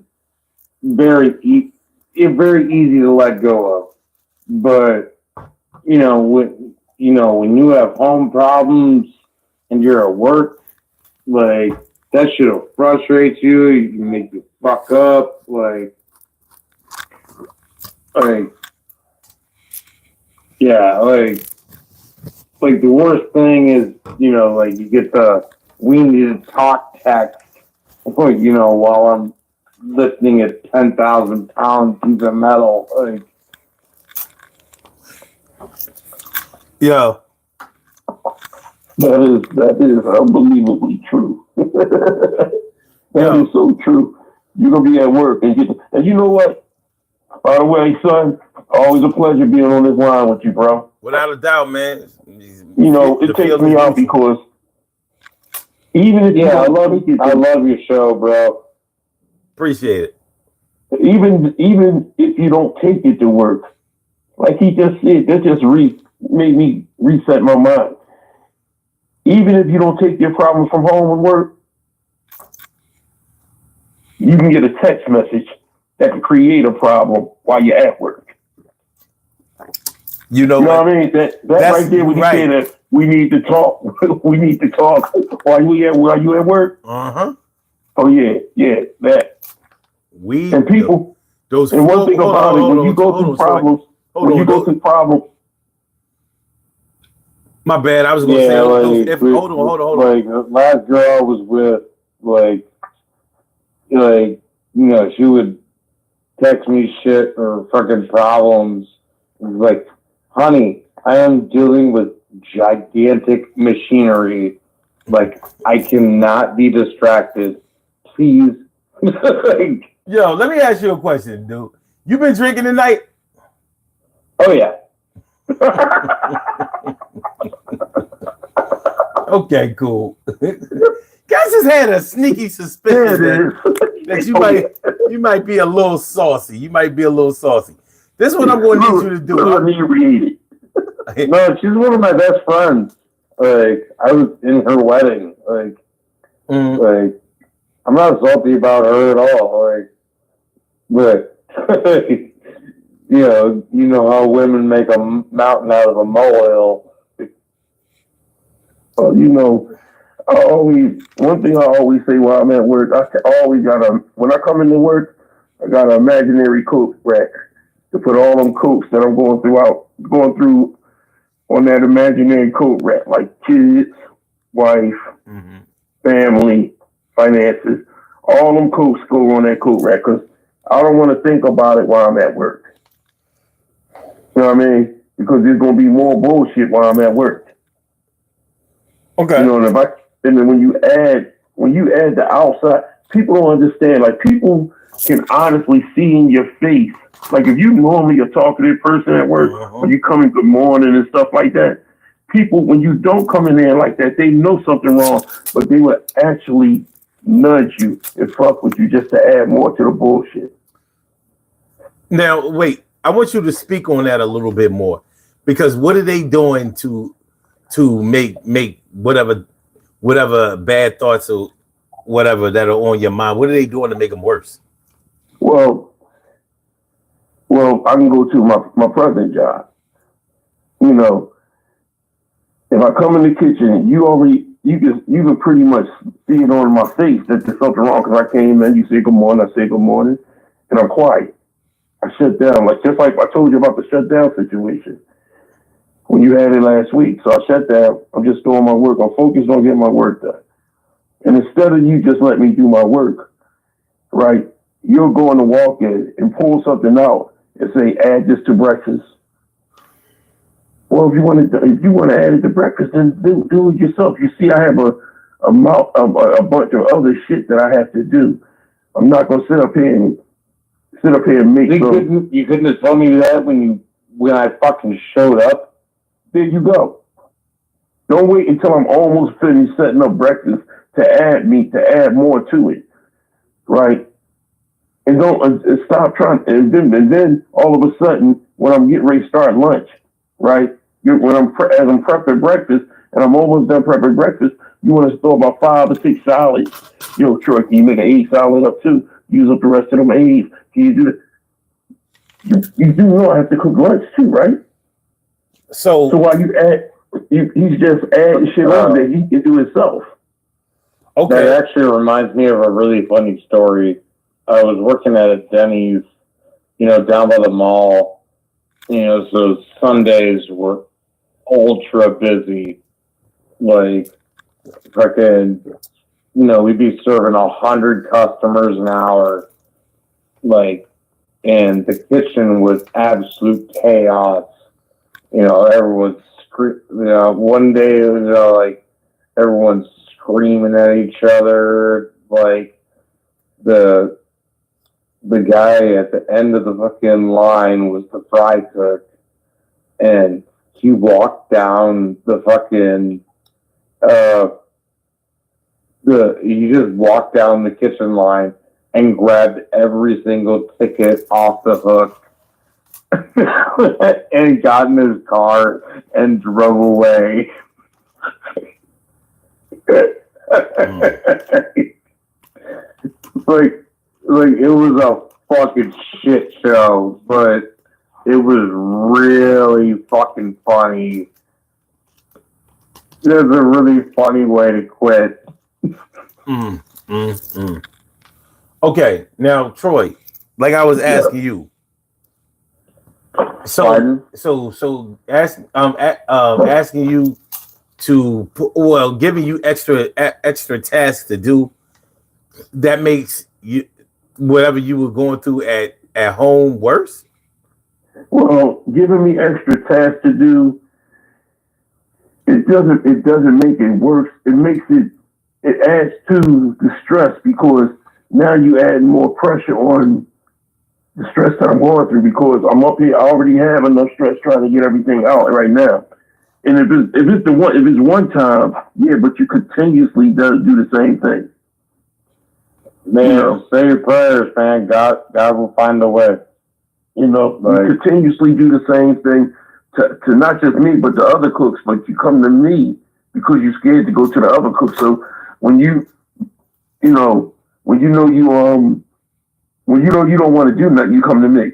very easy to let go of. but when you have home problems and you're at work, like that shit will frustrate you. You can make you fuck up, yeah, like the worst thing is, like you get the we need to talk text, while I'm lifting a 10,000 pound piece of metal. Yo, that is unbelievably true. That is so true. You're gonna be at work and you know what? By the way, son, always a pleasure being on this line with you, bro. without a doubt, man. It takes me out because even if I love your show, bro. Appreciate it. even if you don't take it to work, like he just said, that just made me reset my mind. Even if you don't take your problem from home and work, you can get a text message that can create a problem while you're at work. You know what I mean? That right there when you say that we need to talk. We need to talk while you at work. Uh-huh. Oh yeah, that. And people those and one thing about it, when you go through problems, my bad, I was gonna say hold on. Like the last girl I was with, she would text me shit or fucking problems. Like, honey, I am dealing with gigantic machinery. Like, I cannot be distracted. Please. Yo, let me ask you a question, dude. You been drinking tonight? Oh yeah. Okay, cool. Guys just had a sneaky suspicion that you might be a little saucy. This is what I'm going to need you to do. No, she's one of my best friends. Like, I was in her wedding. I'm not salty about her at all. But you know how women make a mountain out of a molehill. One thing I always say while I'm at work, when I come into work, I got an imaginary coat rack to put all them coats that I'm going through on that imaginary coat rack, like kids, wife, family, finances. All them coats go on that coat rack because I don't want to think about it while I'm at work. You know what I mean? Because there's going to be more bullshit while I'm at work. Okay. And then when you add the outside, people don't understand. Like, people can honestly see in your face. Like, if you normally a talkative person at work, when you come in good morning and stuff like that, people, when you don't come in there like that, they know something wrong, but they will actually nudge you and fuck with you just to add more to the bullshit. Now, wait, I want you to speak on that a little bit more, because what are they doing to make whatever bad thoughts or whatever that are on your mind? What are they doing to make them worse? Well, I can go to my present job. If I come in the kitchen, you can pretty much see it on my face that there's something wrong because I came in, you say good morning, I say good morning, and I'm quiet. I shut down, just like I told you about the shutdown situation when you had it last week. So I shut down. I'm just doing my work. I'm focused on getting my work done. And instead of you just let me do my work, right, you're going to walk in and pull something out and say, add this to breakfast. Well, if you want to add it to breakfast, then do it yourself. You see, I have a bunch of other shit that I have to do. I'm not going to sit up here and make You couldn't have told me that when I fucking showed up. There you go. Don't wait until I'm almost finished setting up breakfast to add more to it, right? And don't stop trying. And then all of a sudden, when I'm getting ready to start lunch, right? As I'm prepping breakfast, and I'm almost done prepping breakfast, you want to throw about 5 or 6 salads. Troy, can you make an egg salad up too? Use up the rest of them eggs. Can you do that? you do know I have to cook lunch too, right? So while he's just adding shit on that he can do himself. Okay. That actually reminds me of a really funny story. I was working at a Denny's, down by the mall. So Sundays were ultra busy. Like, fucking, we'd be serving 100 customers an hour. Like, and the kitchen was absolute chaos. Everyone's one day it was like everyone's screaming at each other. Like the guy at the end of the fucking line was the fry cook, and he walked down the fucking he just walked down the kitchen line and grabbed every single ticket off the hook. And he got in his car and drove away. like it was a fucking shit show, but it was really fucking funny. There's a really funny way to quit. Okay, now Troy, like I was asking you. Asking you to giving you extra tasks to do that makes you whatever you were going through at home worse. Well, giving me extra tasks to do, it doesn't make it worse. It adds to the stress, because now you add more pressure on the stress that I'm going through, because I'm up here. I already have enough stress trying to get everything out right now. And if it's one time, yeah, but you continuously do the same thing. Man, say your prayers, man. God will find a way. You continuously do the same thing to not just me, but the other cooks. But you come to me because you're scared to go to the other cooks. So when you don't want to do nothing, you come to me.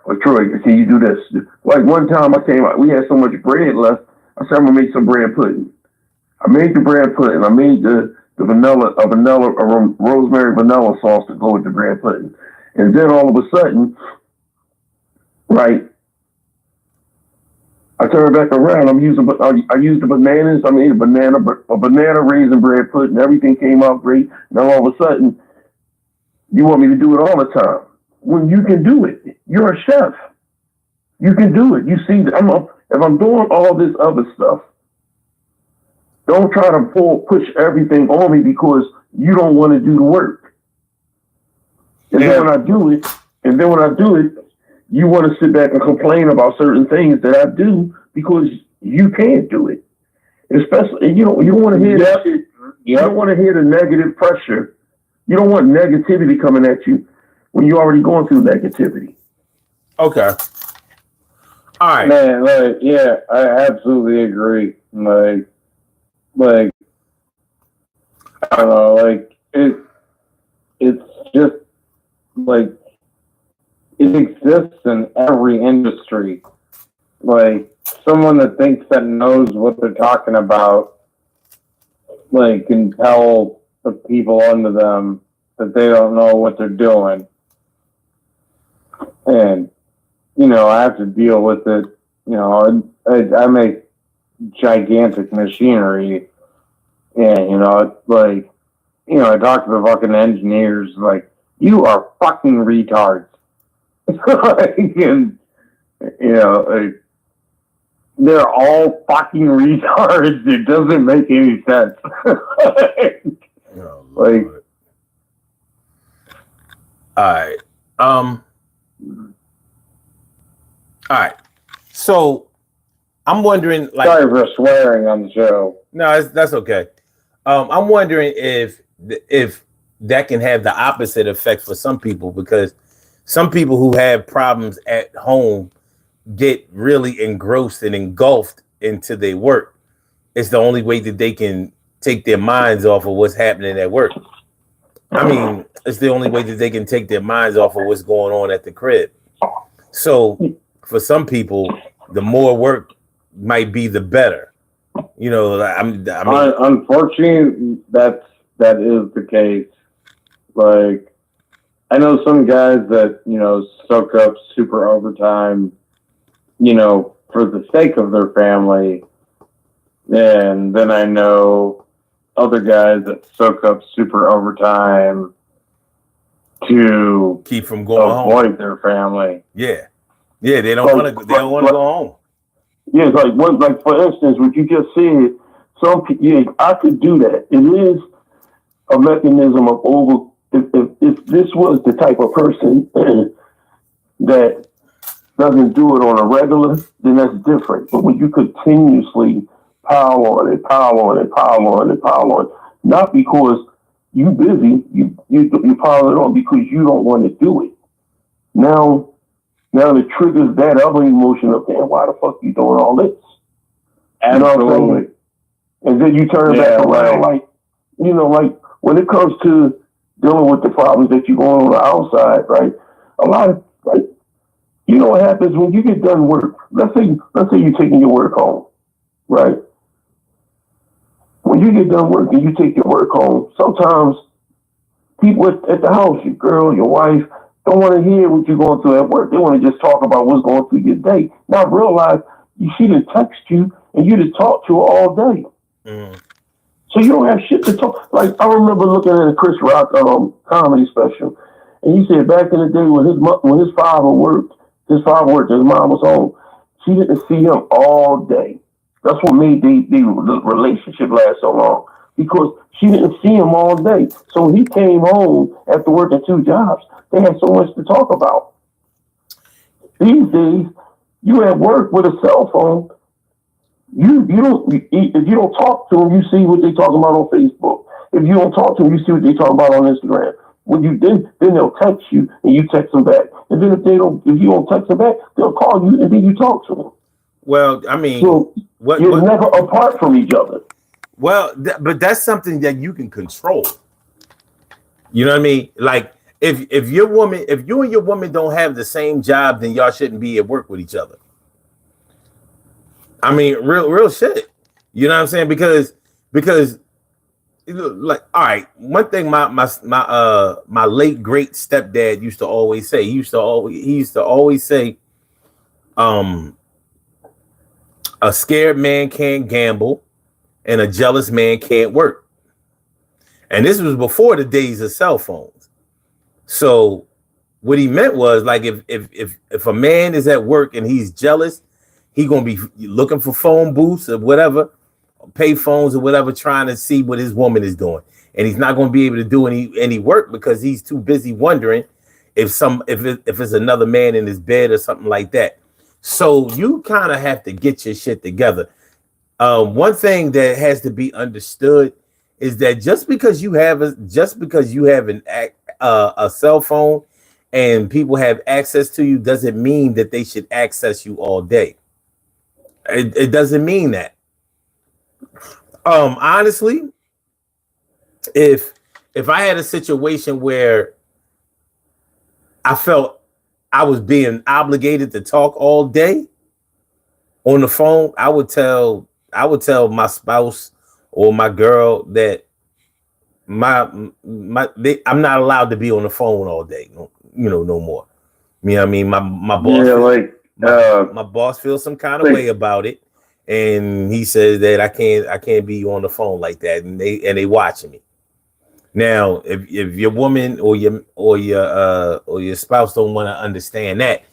Or Troy, can you do this? Like one time I came out, we had so much bread left. I said, I'm gonna make some bread pudding. I made the bread pudding. I made the rosemary vanilla sauce to go with the bread pudding. And then all of a sudden, right, I turn back around. I used the bananas. I made a banana raisin bread pudding. Everything came out great. Now all of a sudden, you want me to do it all the time when you can do it. You're a chef. You can do it. You see, if I'm doing all this other stuff, don't try to push everything on me because you don't want to do the work. And then when I do it, you want to sit back and complain about certain things that I do because you can't do it. Especially, you don't want to hear that shit. You don't want to hear the negative pressure. You don't want negativity coming at you when you're already going through negativity. Okay. All right. Man, I absolutely agree. I don't know, it's just like it exists in every industry. Like someone that thinks that knows what they're talking about, can tell the people under them that they don't know what they're doing. And, I have to deal with it. I make gigantic machinery. And, I talk to the fucking engineers, you are fucking retards. And, they're all fucking retards. It doesn't make any sense. All right. So I'm wondering, sorry for swearing on the show. No, that's okay. I'm wondering if that can have the opposite effect for some people, because some people who have problems at home get really engrossed and engulfed into their work. It's the only way that they can take their minds off of what's happening at work. I mean, it's the only way that they can take their minds off of what's going on at the crib. So for some people, the more work might be the better. You know, I mean, unfortunately, that is the case. Like, I know some guys that, you know, soak up super overtime, you know, for the sake of their family. And then I know other guys that soak up super overtime to keep from going avoid home. their family. Yeah. Yeah, they don't want to. They don't want to go home. Yeah, like for instance, what you just said. I could do that. It is a mechanism of over. If this was the type of person that doesn't do it on a regular, then that's different. But when you continuously pile on and pile on and pile on and pile on, not because you busy, you pile it on because you don't want to do it. Now it triggers that other emotion of, damn, why the fuck you doing all this? Absolutely. And then you turn back around, like, you know, like when it comes to dealing with the problems that you're going on the outside, right? A lot of, like, you know what happens when you get done work? Let's say you're taking your work home, right? When you get done work and you take your work home, sometimes people at the house, your girl, your wife, don't want to hear what you're going through at work. They want to just talk about what's going through your day. Now realize she didn't text you and you didn't talk to her all day. Mm. So you don't have shit to talk. Like, I remember looking at a Chris Rock comedy special, and he said back in the day when his father worked, his mom was home, she didn't see him all day. That's what made the relationship last so long, because she didn't see him all day. So when he came home after working 2 jobs, they had so much to talk about. These days, you at work with a cell phone. If you don't talk to them, you see what they talking about on Facebook. If you don't talk to them, you see what they talking about on Instagram. When you then they'll text you and you text them back. And then if you don't text them back, they'll call you and then you talk to them. Well, I mean, so you're never apart from each other. Well, but that's something that you can control. You know what I mean? Like if you and your woman don't have the same job, then y'all shouldn't be at work with each other. I mean, real shit. You know what I'm saying? Because like, all right, one thing my late great stepdad used to always say. He used to always say, a scared man can't gamble, and a jealous man can't work. And this was before the days of cell phones. So what he meant was, like, if a man is at work and he's jealous, he gonna be looking for phone booths or whatever, pay phones or whatever, trying to see what his woman is doing, and he's not gonna be able to do any work because he's too busy wondering if it's another man in his bed or something like that. So you kind of have to get your shit together. One thing that has to be understood is that just because you have a cell phone and people have access to you doesn't mean that they should access you all day. It doesn't mean that. Honestly, if I had a situation where I felt I was being obligated to talk all day on the phone, I would tell my spouse or my girl that I'm not allowed to be on the phone all day. No more. You know what I mean? My boss. Yeah, my boss feels some kind of way about it, and he says that I can't be on the phone like that, and they watching me. Now, if your woman or your spouse don't want to understand that,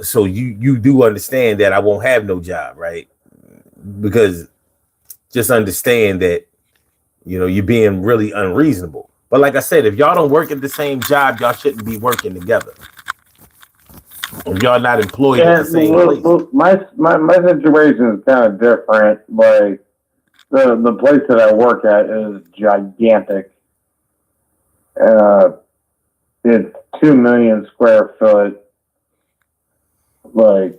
so you do understand that I won't have no job, right? Because just understand that, you're being really unreasonable. But like I said, if y'all don't work at the same job, y'all shouldn't be working together. If y'all not employed at the same place. Well, my situation is kind of different. Like the place that I work at is gigantic. It's 2 million square foot. Like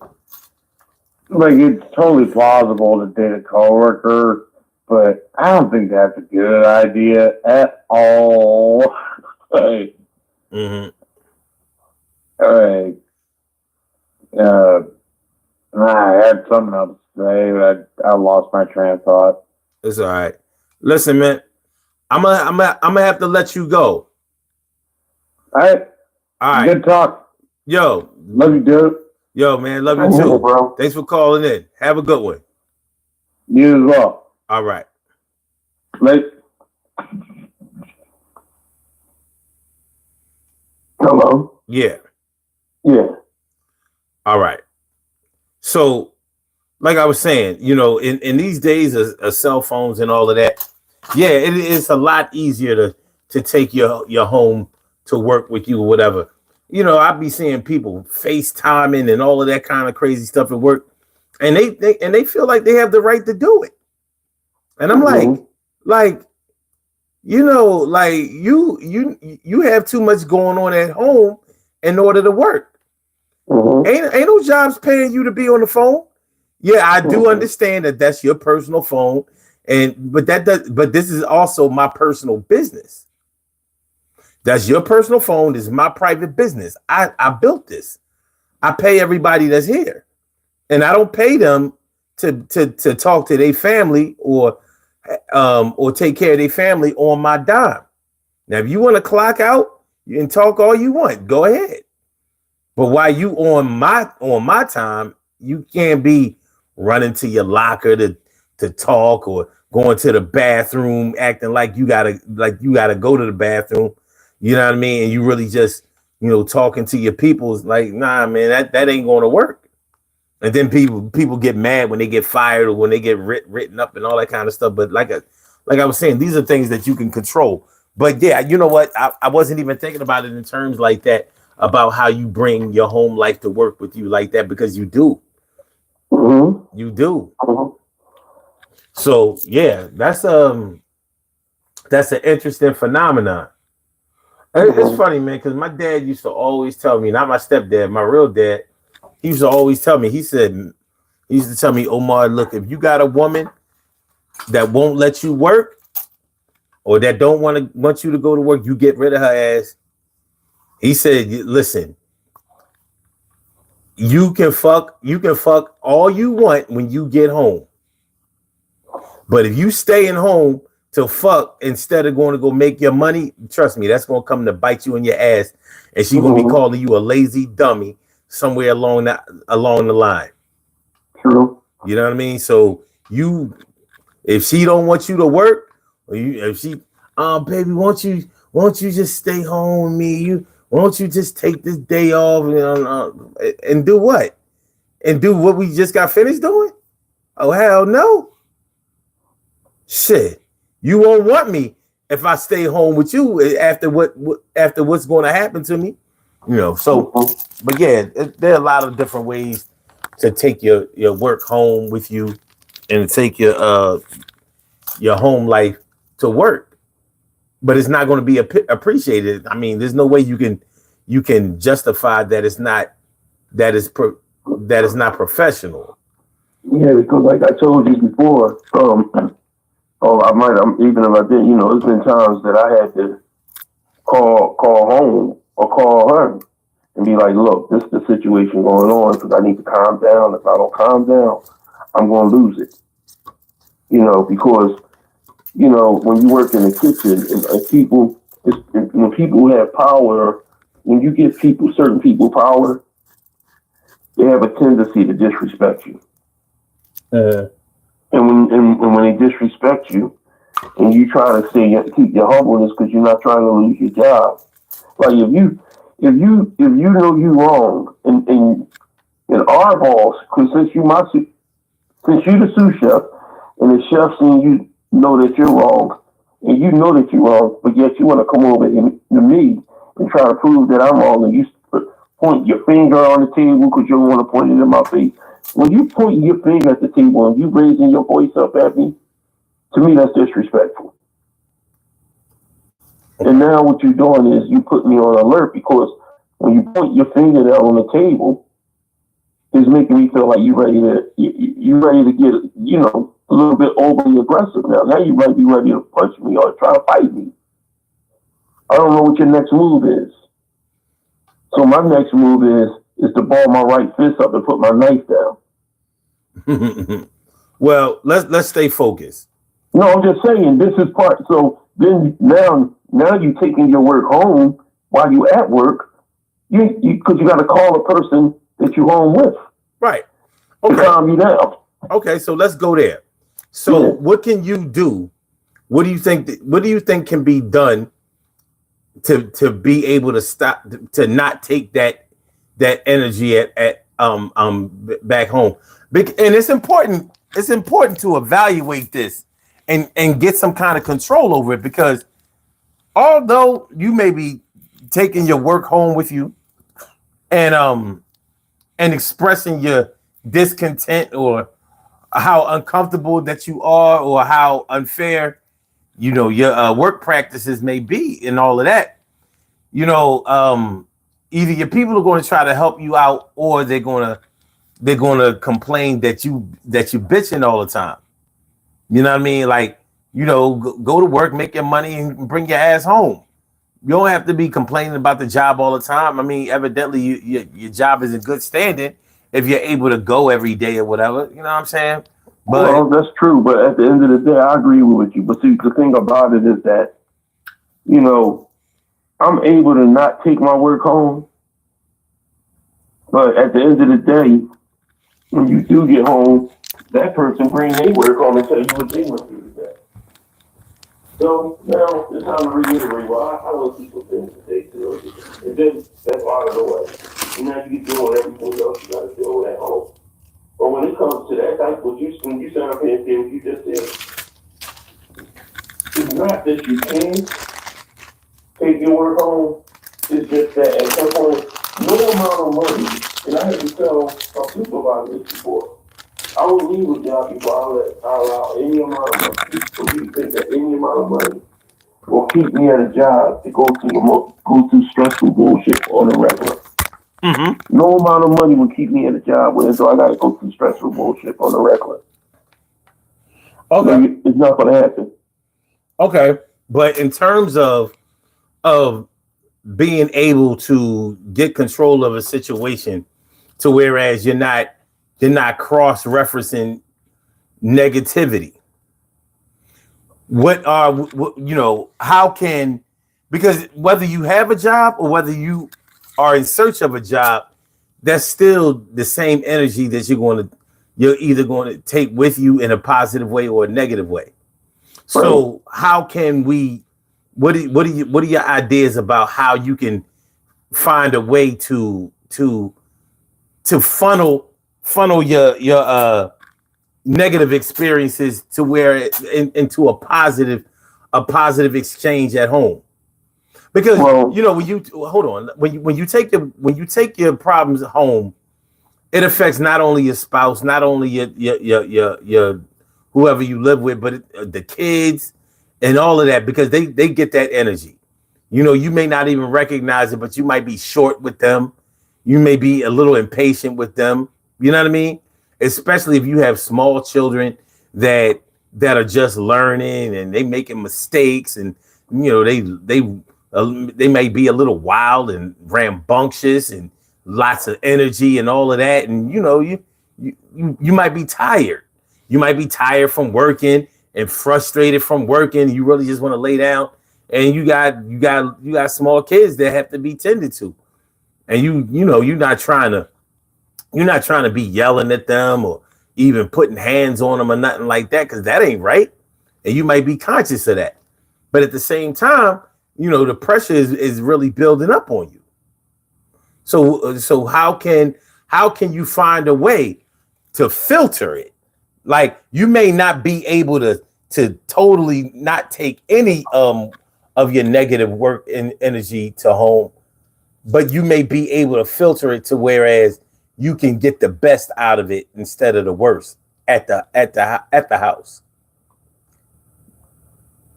it's totally plausible to date a coworker, but I don't think that's a good idea at all. Like, I had something else to say, but I lost my train of thought. It's all right. Listen, man, I'm gonna have to let you go. All right. All right. Good talk. Yo. Love you, dude. Yo, man, love you I'm here, too. bro. Thanks for calling in. Have a good one. You as well. All right. Like, Hello. Yeah. Yeah. All right. So, like I was saying, you know, in these days of cell phones and all of that, yeah, it is a lot easier to take your home to work with you or whatever. You know, I'd be seeing people FaceTiming and all of that kind of crazy stuff at work, and they feel like they have the right to do it. And I'm like, you know, like you have too much going on at home in order to work. Ain't no jobs paying you to be on the phone. Yeah, I do understand that that's your personal phone, but this is also my personal business. That's your personal phone. This is my private business. I built this. I pay everybody that's here, and I don't pay them to talk to their family or take care of their family on my dime. Now, if you want to clock out and talk all you want, go ahead. But while you on my time, you can't be running to your locker to talk or going to the bathroom acting like you gotta go to the bathroom. You know what I mean? And you really just, you know, talking to your people's like, nah, man, that ain't going to work. And then people get mad when they get fired or when they get written up and all that kind of stuff. But like I was saying, these are things that you can control. But yeah, you know what? I wasn't even thinking about it in terms like that, about how you bring your home life to work with you like that, because you do. You do. So yeah, that's an interesting phenomenon. It's funny, man, because my dad used to always tell me, not my stepdad, my real dad, he used to always tell me, he used to tell me, Omar, look, if you got a woman that won't let you work or that don't want you to go to work, you get rid of her ass. He said, listen, you can fuck all you want when you get home. But if you staying home to fuck instead of going to go make your money, trust me, that's going to come to bite you in your ass. And she's going to be calling you a lazy dummy somewhere along the line. True. You know what I mean? So if she don't want you to work, or if she, baby, won't you just stay home with me? Won't you just take this day off and do what? And do what we just got finished doing? Oh, hell no. Shit. You won't want me if I stay home with you after what's going to happen to me. You know, so, but yeah, there are a lot of different ways to take your work home with you and take your home life to work. But it's not going to be appreciated. I mean, there's no way you can justify that it's not professional. Yeah, because like I told you before, even if I didn't, you know, there's been times that I had to call home or call her and be like, look, this is the situation going on because I need to calm down. If I don't calm down, I'm going to lose it. You know, because, you know, when you work in the kitchen and when people have power, when you give certain people power, they have a tendency to disrespect you. And when they disrespect you, and you try to keep your humbleness because you're not trying to lose your job. Like if you know you wrong, and our boss, because since you the sous chef, and the chef saying you know that you're wrong, and you know that you're wrong, but yet you want to come over to me and try to prove that I'm wrong, and you point your finger on the table because you don't want to point it in my face. When you point your finger at the table and you raising your voice up at me, to me that's disrespectful. And now what you're doing is you put me on alert because when you point your finger there on the table, it's making me feel like you're ready to get, you know, a little bit overly aggressive now. Now you might be ready to punch me or try to fight me. I don't know what your next move is. So my next move is is to ball my right fist up and put my knife down. Well, let's stay focused. No, I'm just saying this is part. So then now you taking your work home while you at work, because you got to call a person that you home with, Right. to Okay. calm you down. Okay, so let's go there. So Yeah. what can you do? What do you think can be done to be able to stop, to not take that energy at back home? And it's important to evaluate this and get some kind of control over it, because although you may be taking your work home with you and expressing your discontent or how uncomfortable that you are or how unfair your work practices may be and all of that, either your people are going to try to help you out, or they're going to complain that you bitching all the time. You know what I mean? Like, go to work, make your money, and bring your ass home. You don't have to be complaining about the job all the time. I mean, evidently your job is in good standing if you're able to go every day or whatever. You know what I'm saying? But Well, that's true. But at the end of the day, I agree with you. But see, the thing about it is that, I'm able to not take my work home. But at the end of the day, when you do get home, that person bring their work home and tell you what they want you to do. So now it's time to reiterate why I want people things to take to it. And then that's out of the way. And now you get doing everything else you got to deal with at home. But when it comes to that, like when you sit up here and say what you just said, it's not that you can take your work home. It's just that at some point, no amount of money, and I had to tell a supervisor this before, I will leave with y'all before I allow any amount of money. So you think that any amount of money will keep me at a job to go through stressful bullshit on a regular. mm-hmm. No amount of money will keep me at a job where so I gotta go through stressful bullshit on a regular. Okay. So it's not gonna happen. Okay. But in terms of being able to get control of a situation, to whereas you're not cross-referencing negativity, how can, because whether you have a job or whether you are in search of a job, that's still the same energy that you're either going to take with you in a positive way or a negative way. So how can we, what are your ideas about how you can find a way to funnel your negative experiences to where into a positive exchange at home? Because when you take your problems home, it affects not only your spouse, not only your whoever you live with, but the kids and all of that, because they get that energy. You may not even recognize it, but you might be short with them. You may be a little impatient with them. You know what I mean? Especially if you have small children that are just learning and they making mistakes, and they may be a little wild and rambunctious and lots of energy and all of that. And you might be tired. You might be tired from working and frustrated from working. You really just want to lay down, and you got small kids that have to be tended to, and you're not trying to be yelling at them or even putting hands on them or nothing like that, because that ain't right, and you might be conscious of that. But at the same time, the pressure is really building up on you. So how can you find a way to filter it? Like, you may not be able to totally not take any of your negative work and energy to home, but you may be able to filter it to whereas you can get the best out of it instead of the worst at the house.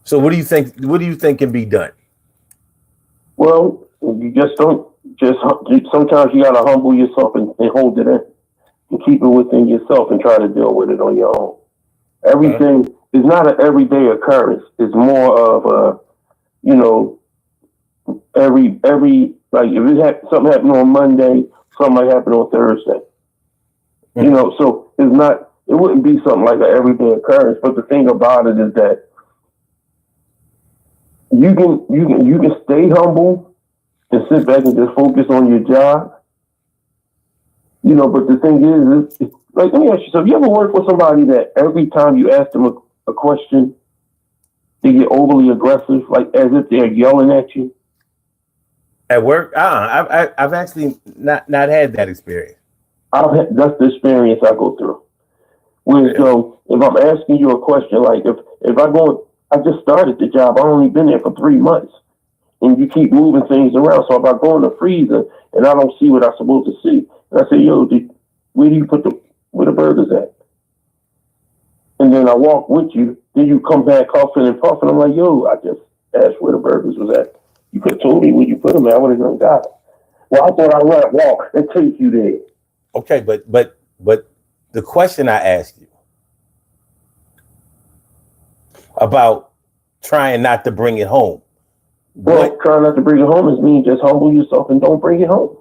So what do you think can be done? Well, you just don't sometimes you gotta humble yourself and hold it in and keep it within yourself and try to deal with it on your own. Everything is not an everyday occurrence. It's more of every like if something happened on Monday, something might happen on Thursday. You know, so it wouldn't be something like an everyday occurrence. But the thing about it is that you can stay humble and sit back and just focus on your job. You know, but the thing is like, let me ask you something. You ever work with somebody that every time you ask them a question, they get overly aggressive, like as if they're yelling at you? At work, I've actually not had that experience. That's the experience I go through. Where so if I'm asking you a question, like if I just started the job, I've only been there for 3 months, and you keep moving things around. So if I go in the freezer and I don't see what I'm supposed to see, and I say, yo, where do you put where the burgers at? And then I walk with you, then you come back huffing and puffing. I'm like, yo, I just asked where the burgers was at. You could have told me where you put them at. I would have done got it. Well, I thought I would walk and take you there. Okay, but the question I asked you about trying not to bring it home. Well, trying not to bring it home is mean just humble yourself and don't bring it home.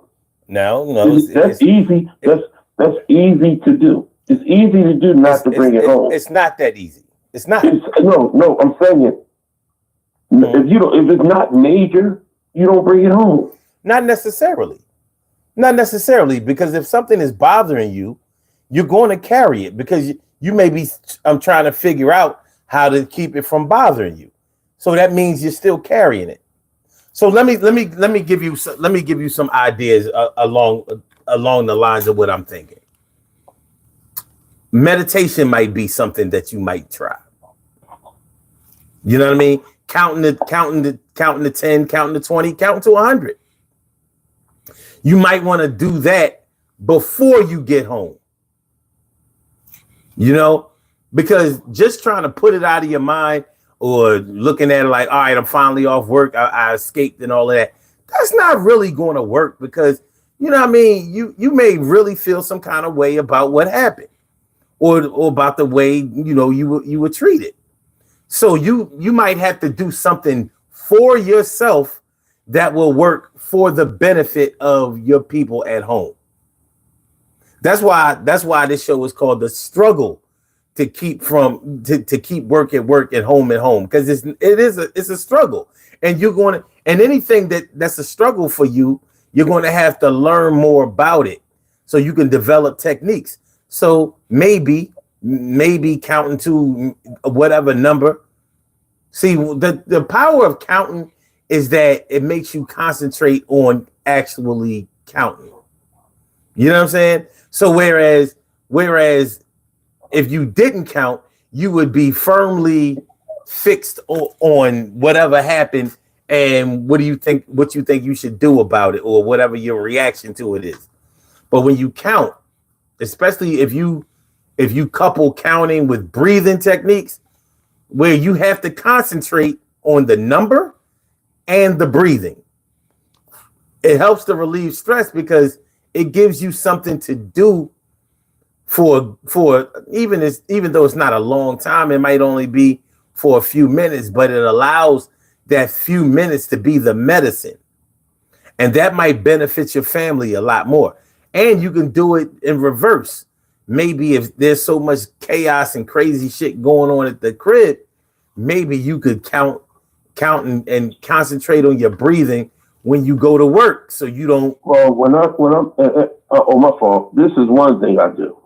No, that's easy. That's easy to do. It's easy to do not to bring it home. It's not that easy. It's not. No. I'm saying it. If it's not major, you don't bring it home. Not necessarily, because if something is bothering you, you're going to carry it because you may be. I'm trying to figure out how to keep it from bothering you, so that means you're still carrying it. So let me give you some ideas along the lines of what I'm thinking. Meditation might be something that you might try. You know what I mean? Counting to 10, counting to 20, counting to 100. You might want to do that before you get home. You know, because just trying to put it out of your mind or looking at it like, all right, I'm finally off work, I escaped and all of that. That's not really going to work because, you know what I mean? You may really feel some kind of way about what happened or about the way, you know, you were treated. So you might have to do something for yourself that will work for the benefit of your people at home. That's why this show is called The Struggle to keep work at home because it's a struggle, and and anything that's a struggle for you, you're going to have to learn more about it so you can develop techniques. So maybe counting to whatever number. See, the power of counting is that it makes you concentrate on actually counting. You know what I'm saying? So whereas if you didn't count, you would be firmly fixed on whatever happened and what you think you should do about it or whatever your reaction to it is. But when you count, especially if you couple counting with breathing techniques where you have to concentrate on the number and the breathing, it helps to relieve stress because it gives you something to do for even though it's not a long time, it might only be for a few minutes, but it allows that few minutes to be the medicine. And that might benefit your family a lot more. And you can do it in reverse. Maybe if there's so much chaos and crazy shit going on at the crib, maybe you could count and concentrate on your breathing when you go to work, so you don't. Well, when I'm my fault. This is one thing I do.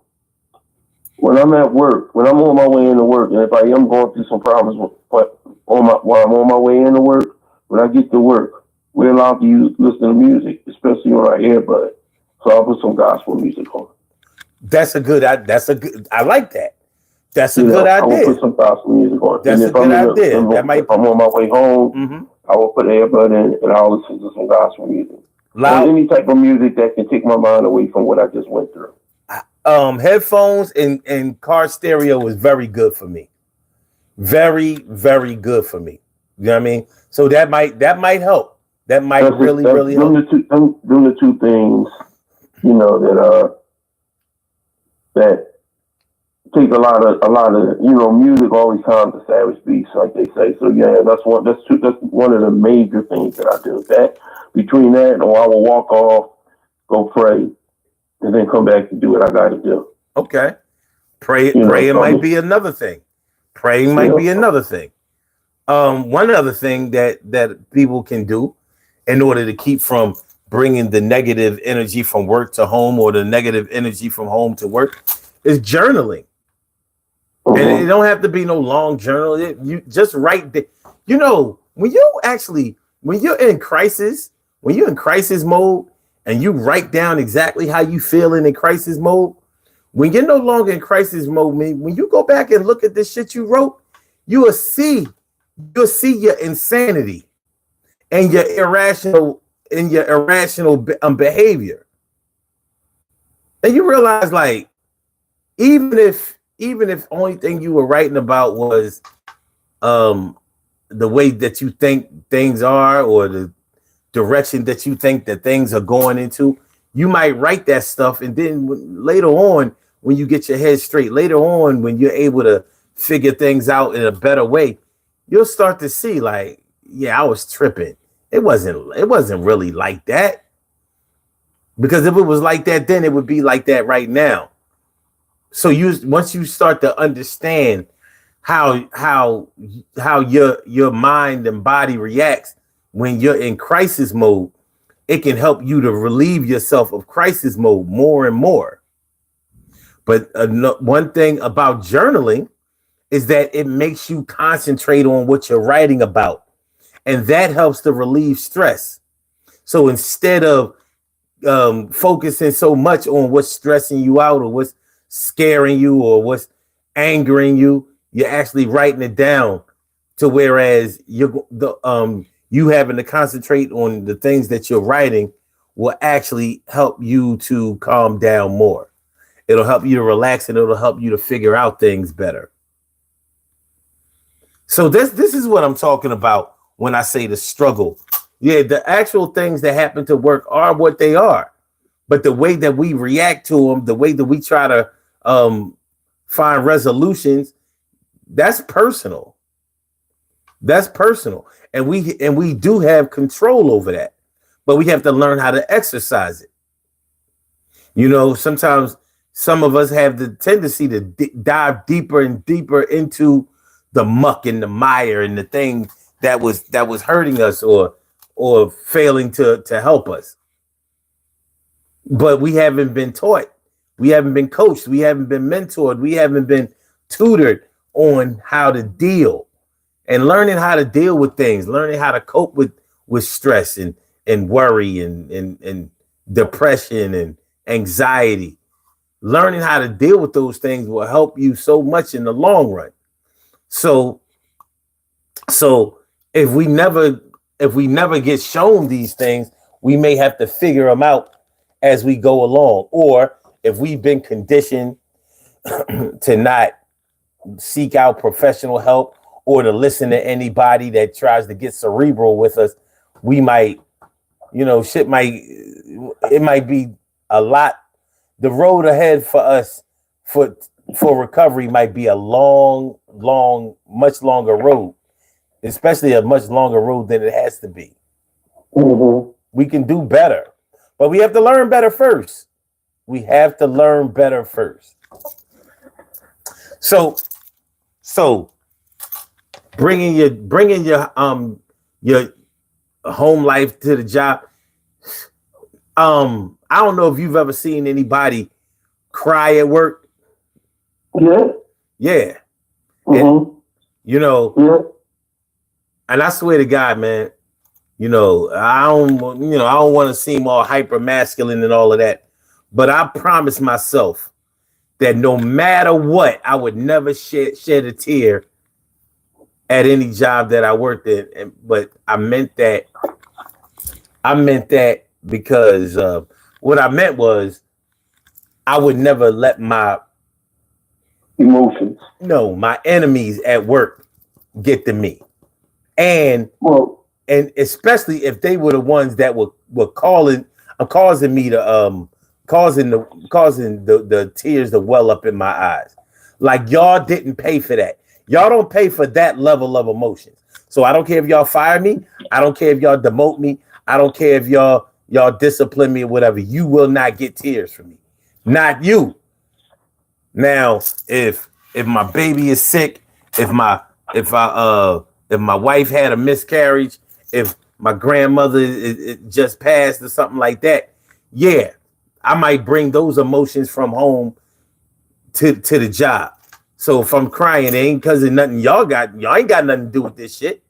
When I'm at work, when I'm on my way into work, and if I am going through some problems while I'm on my way into work, when I get to work, we're allowed to listen to music, especially on our earbud. So I'll put some gospel music on. I like that. That's a good idea. I will put some gospel music on. That's a good idea. If I'm on my way home, I will put an earbud in and I'll listen to some gospel music. Loud. Any type of music that can take my mind away from what I just went through. Headphones and car stereo is very good for me. Very, very good for me. You know what I mean? So that might help. That might really help. Them the two things, you know, that take a lot of you know, music always sounds the savage beast, like they say. So yeah, that's one of the major things that I do. That between that, or I will walk off go pray, and then come back and do what I got to do. Okay. Praying so might be another thing. Praying might be another thing. One other thing that people can do in order to keep from bringing the negative energy from work to home or the negative energy from home to work is journaling. And it don't have to be no long journal. You just write the, when you're in crisis mode and you write down exactly how you feeling in crisis mode, when you're no longer in crisis mode, when you go back and look at this shit you wrote, you'll see your insanity and your irrational behavior. And you realize, like, even if only thing you were writing about was the way that you think things are or the direction that you think that things are going into, you might write that stuff, and then later on, when you get your head straight, later on when you're able to figure things out in a better way, you'll start to see, like, yeah, I was tripping. It wasn't really like that. Because if it was like that, then it would be like that right now. So once you start to understand how your mind and body reacts when you're in crisis mode, it can help you to relieve yourself of crisis mode more and more. But one thing about journaling is that it makes you concentrate on what you're writing about. And that helps to relieve stress. So instead of focusing so much on what's stressing you out or what's scaring you or what's angering you, you're actually writing it down, to whereas you having to concentrate on the things that you're writing will actually help you to calm down more. It'll help you to relax, and it'll help you to figure out things better. So this is what I'm talking about when I say the struggle. Yeah, the actual things that happen to work are what they are. But the way that we react to them, the way that we try to find resolutions, that's personal. That's personal. And we do have control over that. But we have to learn how to exercise it. Sometimes some of us have the tendency to dive deeper and deeper into the muck and the mire and the thing that was hurting us or failing to help us. But we haven't been taught. We haven't been coached. We haven't been mentored. We haven't been tutored on how to deal and learning how to deal with things, learning how to cope with stress and worry and depression and anxiety. Learning how to deal with those things will help you so much in the long run. So if we never get shown these things, we may have to figure them out as we go along. Or if we've been conditioned to not seek out professional help or to listen to anybody that tries to get cerebral with us, we might, it might be a lot. The road ahead for us for recovery might be a long, much longer road, especially a much longer road than it has to be. Mm-hmm. We can do better, but we have to learn better first. So bringing your home life to the job. I don't know if you've ever seen anybody cry at work. Yeah. Mm-hmm. And, and I swear to God, man, I don't want to seem all hyper masculine and all of that, but I promised myself that no matter what, I would never shed a tear at any job that I worked in. But I meant that because what I meant was I would never let my emotions, my enemies at work get to me. And especially if they were the ones that were causing me to causing the tears to well up in my eyes. Like, y'all didn't pay for that. Y'all don't pay for that level of emotions. So I don't care if y'all fire me. I don't care if y'all demote me. I don't care if y'all y'all discipline me or whatever, you will not get tears from me. Not you. Now, if my baby is sick, if my wife had a miscarriage, if my grandmother just passed or something like that, yeah, I might bring those emotions from home to the job. So if I'm crying, it ain't because of nothing y'all ain't got nothing to do with this shit.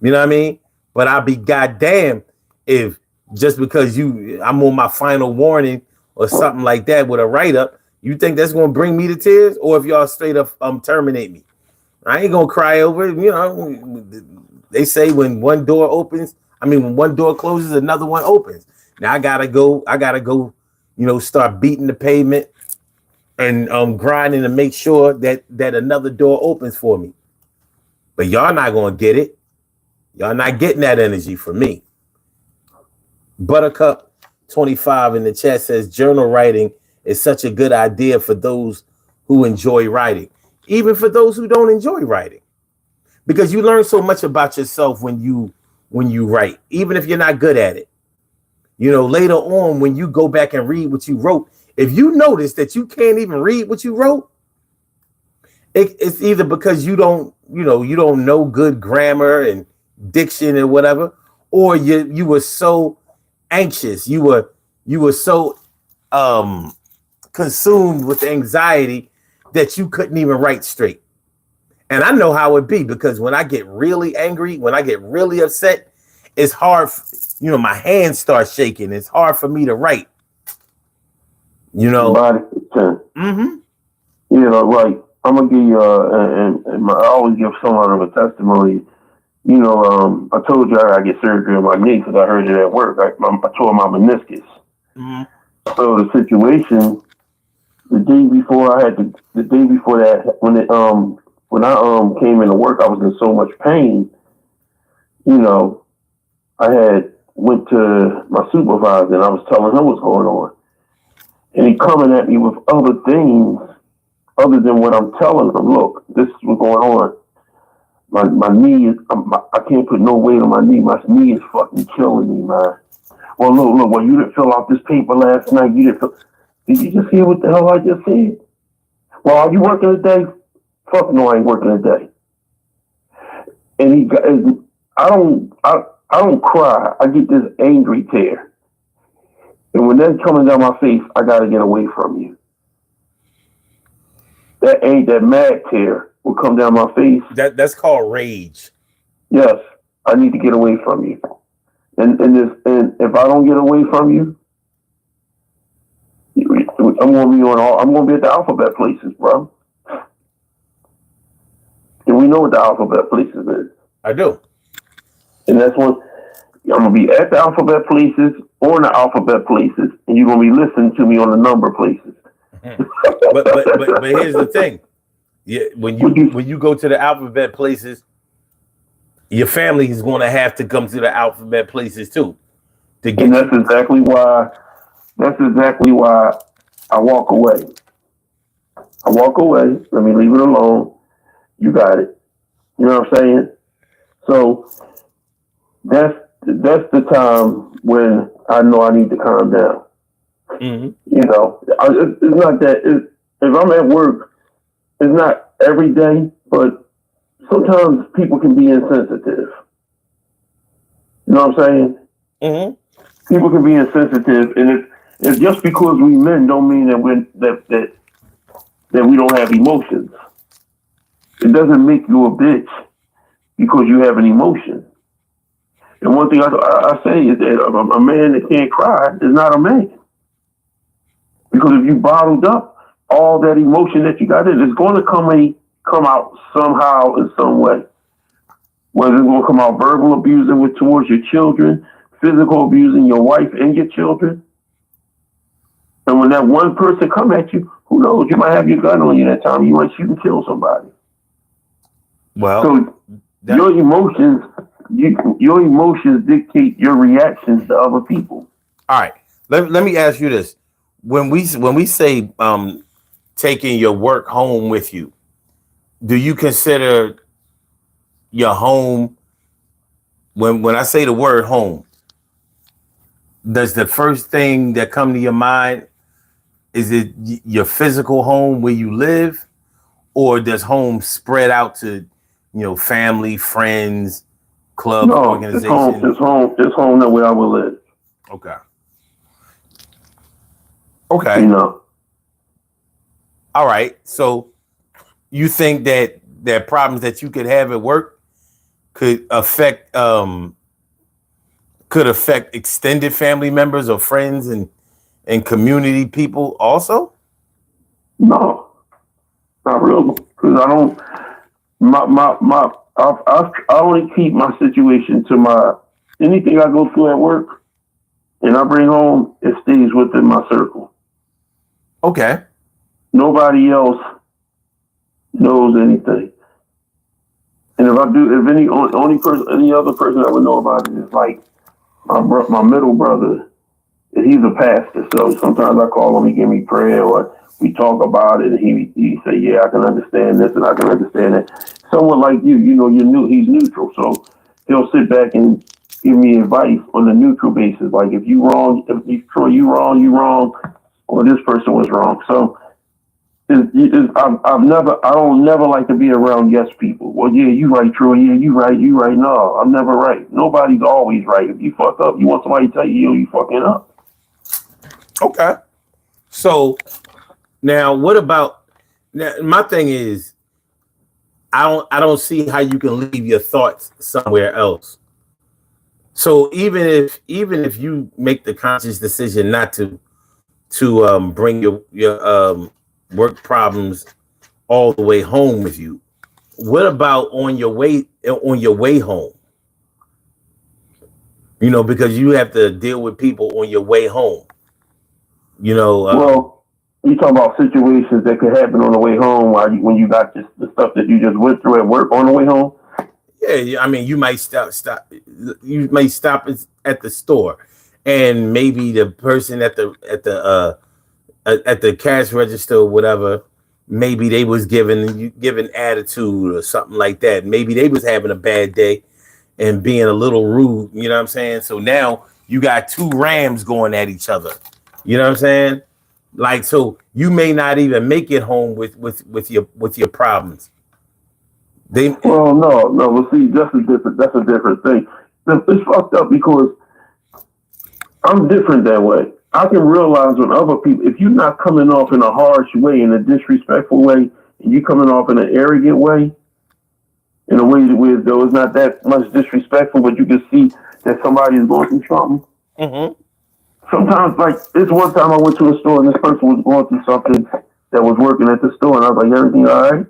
You know what I mean? But I'll be goddamn if just because I'm on my final warning or something like that with a write-up, you think that's gonna bring me to tears? Or if y'all straight up terminate me, I ain't gonna cry over it. You know, they say when one door closes, another one opens. Now I gotta go, start beating the pavement and grinding to make sure that another door opens for me. But y'all not gonna get it. Y'all not getting that energy from me. Buttercup 25 in the chat says journal writing is such a good idea for those who enjoy writing, even for those who don't enjoy writing, because you learn so much about yourself when you write, even if you're not good at it. You know, later on when you go back and read what you wrote, if you notice that you can't even read what you wrote, it's either because you don't know good grammar and diction and whatever, or you were so anxious, you were so consumed with anxiety that you couldn't even write straight. And I know how it be, because when I get really angry, when I get really upset, it's hard, my hands start shaking. It's hard for me to write. Body. Mm-hmm. Like I'm gonna give you and I always give someone of a testimony. I told you I gotta get surgery on my knee because I heard it at work. I tore my meniscus. Mm-hmm. So the situation, the day before that, when I came into work, I was in so much pain. I had went to my supervisor and I was telling him what's going on, and he coming at me with other things other than what I'm telling him. Look, this is what's going on. My knee is, I can't put no weight on my knee. My knee is fucking killing me, man. Well, look, well, you didn't fill out this paper last night. Did you just hear what the hell I just said? Well, are you working today? Fuck no, I ain't working today. And I don't cry. I get this angry tear. And when that's coming down my face, I got to get away from you. That mad tear will come down my face. That's called rage. Yes, I need to get away from you. And if I don't get away from you, I'm gonna be at the alphabet places, bro. And we know what the alphabet places is. I do. And that's when I'm gonna be at the alphabet places, on the alphabet places, and you're gonna be listening to me on the number places. but here's the thing. Yeah, when you go to the alphabet places, your family is going to have to come to the alphabet places too. And that's exactly why I walk away. Let me leave it alone. You got it. You know what I'm saying? So that's the time when I know I need to calm down. Mm-hmm. It's not that if I'm at work, it's not every day, but sometimes people can be insensitive. You know what I'm saying? Mm-hmm. People can be insensitive, and it's just because we men don't mean that we don't have emotions. It doesn't make you a bitch because you have an emotion. And one thing I say is that a man that can't cry is not a man. Because if you bottled up all that emotion that you got in, it's going to come out somehow in some way. Whether it's going to come out verbal abusing towards your children, physical abusing your wife and your children. And when that one person come at you, who knows? You might have your gun on you that time. You might shoot and kill somebody. Well, so your emotions dictate your reactions to other people. All right. Let me ask you this. When we say taking your work home with you, do you consider your home, when I say the word home, does the first thing that come to your mind, is it your physical home where you live, or does home spread out to, family, friends, clubs, No, organizations? It's home that way I will live. Okay. Okay. You know. All right. So you think that problems that you could have at work could affect extended family members or friends and community people also? No, not really. Because I don't. I only keep my situation to anything I go through at work, and I bring home. It stays within my circle. Okay. Nobody else knows anything. And if I do, if any other person that would know about it is like my middle brother. He's a pastor, so sometimes I call him. He give me prayer, or we talk about it, and he say, "Yeah, I can understand this, and I can understand that." Someone like you, you're new. He's neutral, so he'll sit back and give me advice on a neutral basis. Like if you wrong, you wrong, or this person was wrong. So I don't never like to be around yes people. Well, yeah, you right, Troy. Yeah, you right. No, I'm never right. Nobody's always right. If you fuck up, you want somebody to tell you, you fucking up. Okay. So now what about my thing is I don't see how you can leave your thoughts somewhere else. So even if you make the conscious decision not to bring your work problems all the way home with you, what about on your way home? Because you have to deal with people on your way home. Well, you talk about situations that could happen on the way home when you got just the stuff that you just went through at work on the way home. Yeah, I mean, you might stop. You may stop at the store, and maybe the person at the cash register or whatever, maybe they was giving attitude or something like that. Maybe they was having a bad day and being a little rude. You know what I'm saying? So now you got two rams going at each other. You know what I'm saying? Like, so you may not even make it home with your problems. Well, no. Well, see, that's a different thing. It's fucked up because I'm different that way. I can realize when other people, if you're not coming off in a harsh way, in a disrespectful way, and you coming off in an arrogant way, in a way where though it's not that much disrespectful, but you can see that somebody is going through something. Mm-hmm. Sometimes, like this one time I went to a store and this person was going through something that was working at the store, and I was like, "Everything all right?"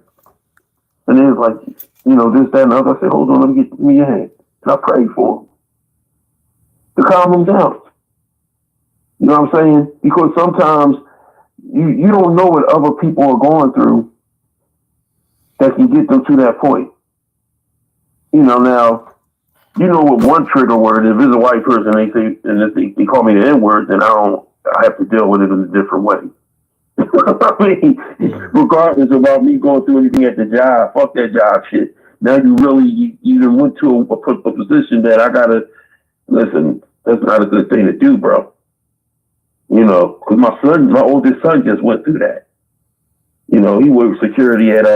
And they was like, this, that, and the other. I said, "Hold on, let me give me your hand." And I prayed for him to calm him down. You know what I'm saying? Because sometimes you don't know what other people are going through that can get them to that point. Now, what one trigger word, if it's a white person, they say, and if they call me the N-word, then I have to deal with it in a different way. I mean, regardless about me going through anything at the job, fuck that job shit. Now you even went to a position that I gotta, listen, that's not a good thing to do, bro. Because my oldest son just went through that. He worked security at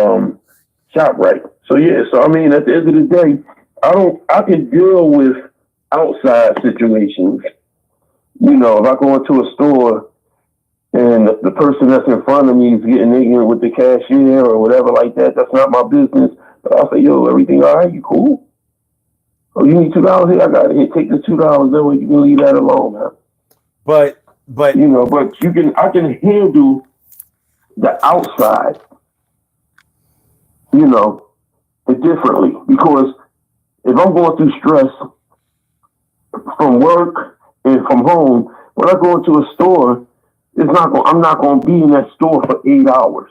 ShopRite. So yeah, so I mean, at the end of the day, I can deal with outside situations. If I go into a store and the person that's in front of me is getting ignorant with the cashier or whatever like that, that's not my business. But I'll say, "Yo, everything all right? You cool? Oh, you need $2 here? I got it. Here, take the $2. That way you can leave that alone, man." But but I can handle the outside, differently, because if I'm going through stress from work and from home, when I go into a store, I'm not going to be in that store for 8 hours.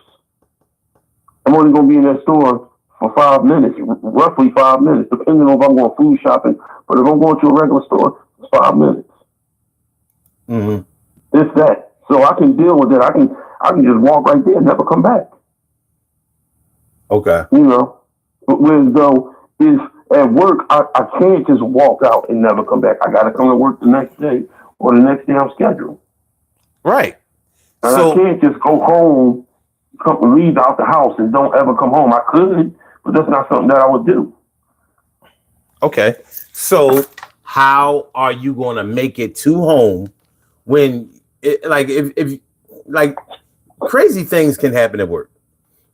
I'm only going to be in that store for 5 minutes, roughly 5 minutes, depending on if I'm going food shopping. But if I'm going to a regular store, it's 5 minutes. Mm-hmm. It's that. So I can deal with it. I can just walk right there and never come back. Okay. But whereas though, if at work, I can't just walk out and never come back. I got to come to work the next day, or the next day I'm scheduled. Right. And I can't just go home, leave out the house and don't ever come home. I could, but that's not something that I would do. Okay. So how are you going to make it to home when if like crazy things can happen at work?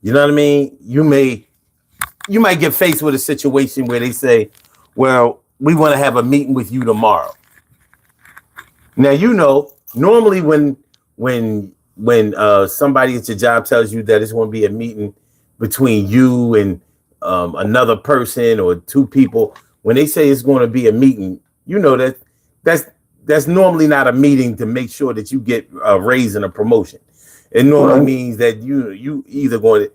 You know what I mean? You might get faced with a situation where they say, well, we want to have a meeting with you tomorrow. Now, normally when somebody at your job tells you that it's going to be a meeting between you and another person or two people, when they say it's going to be a meeting, that's normally not a meeting to make sure that you get a raise and a promotion. It normally means that you either going to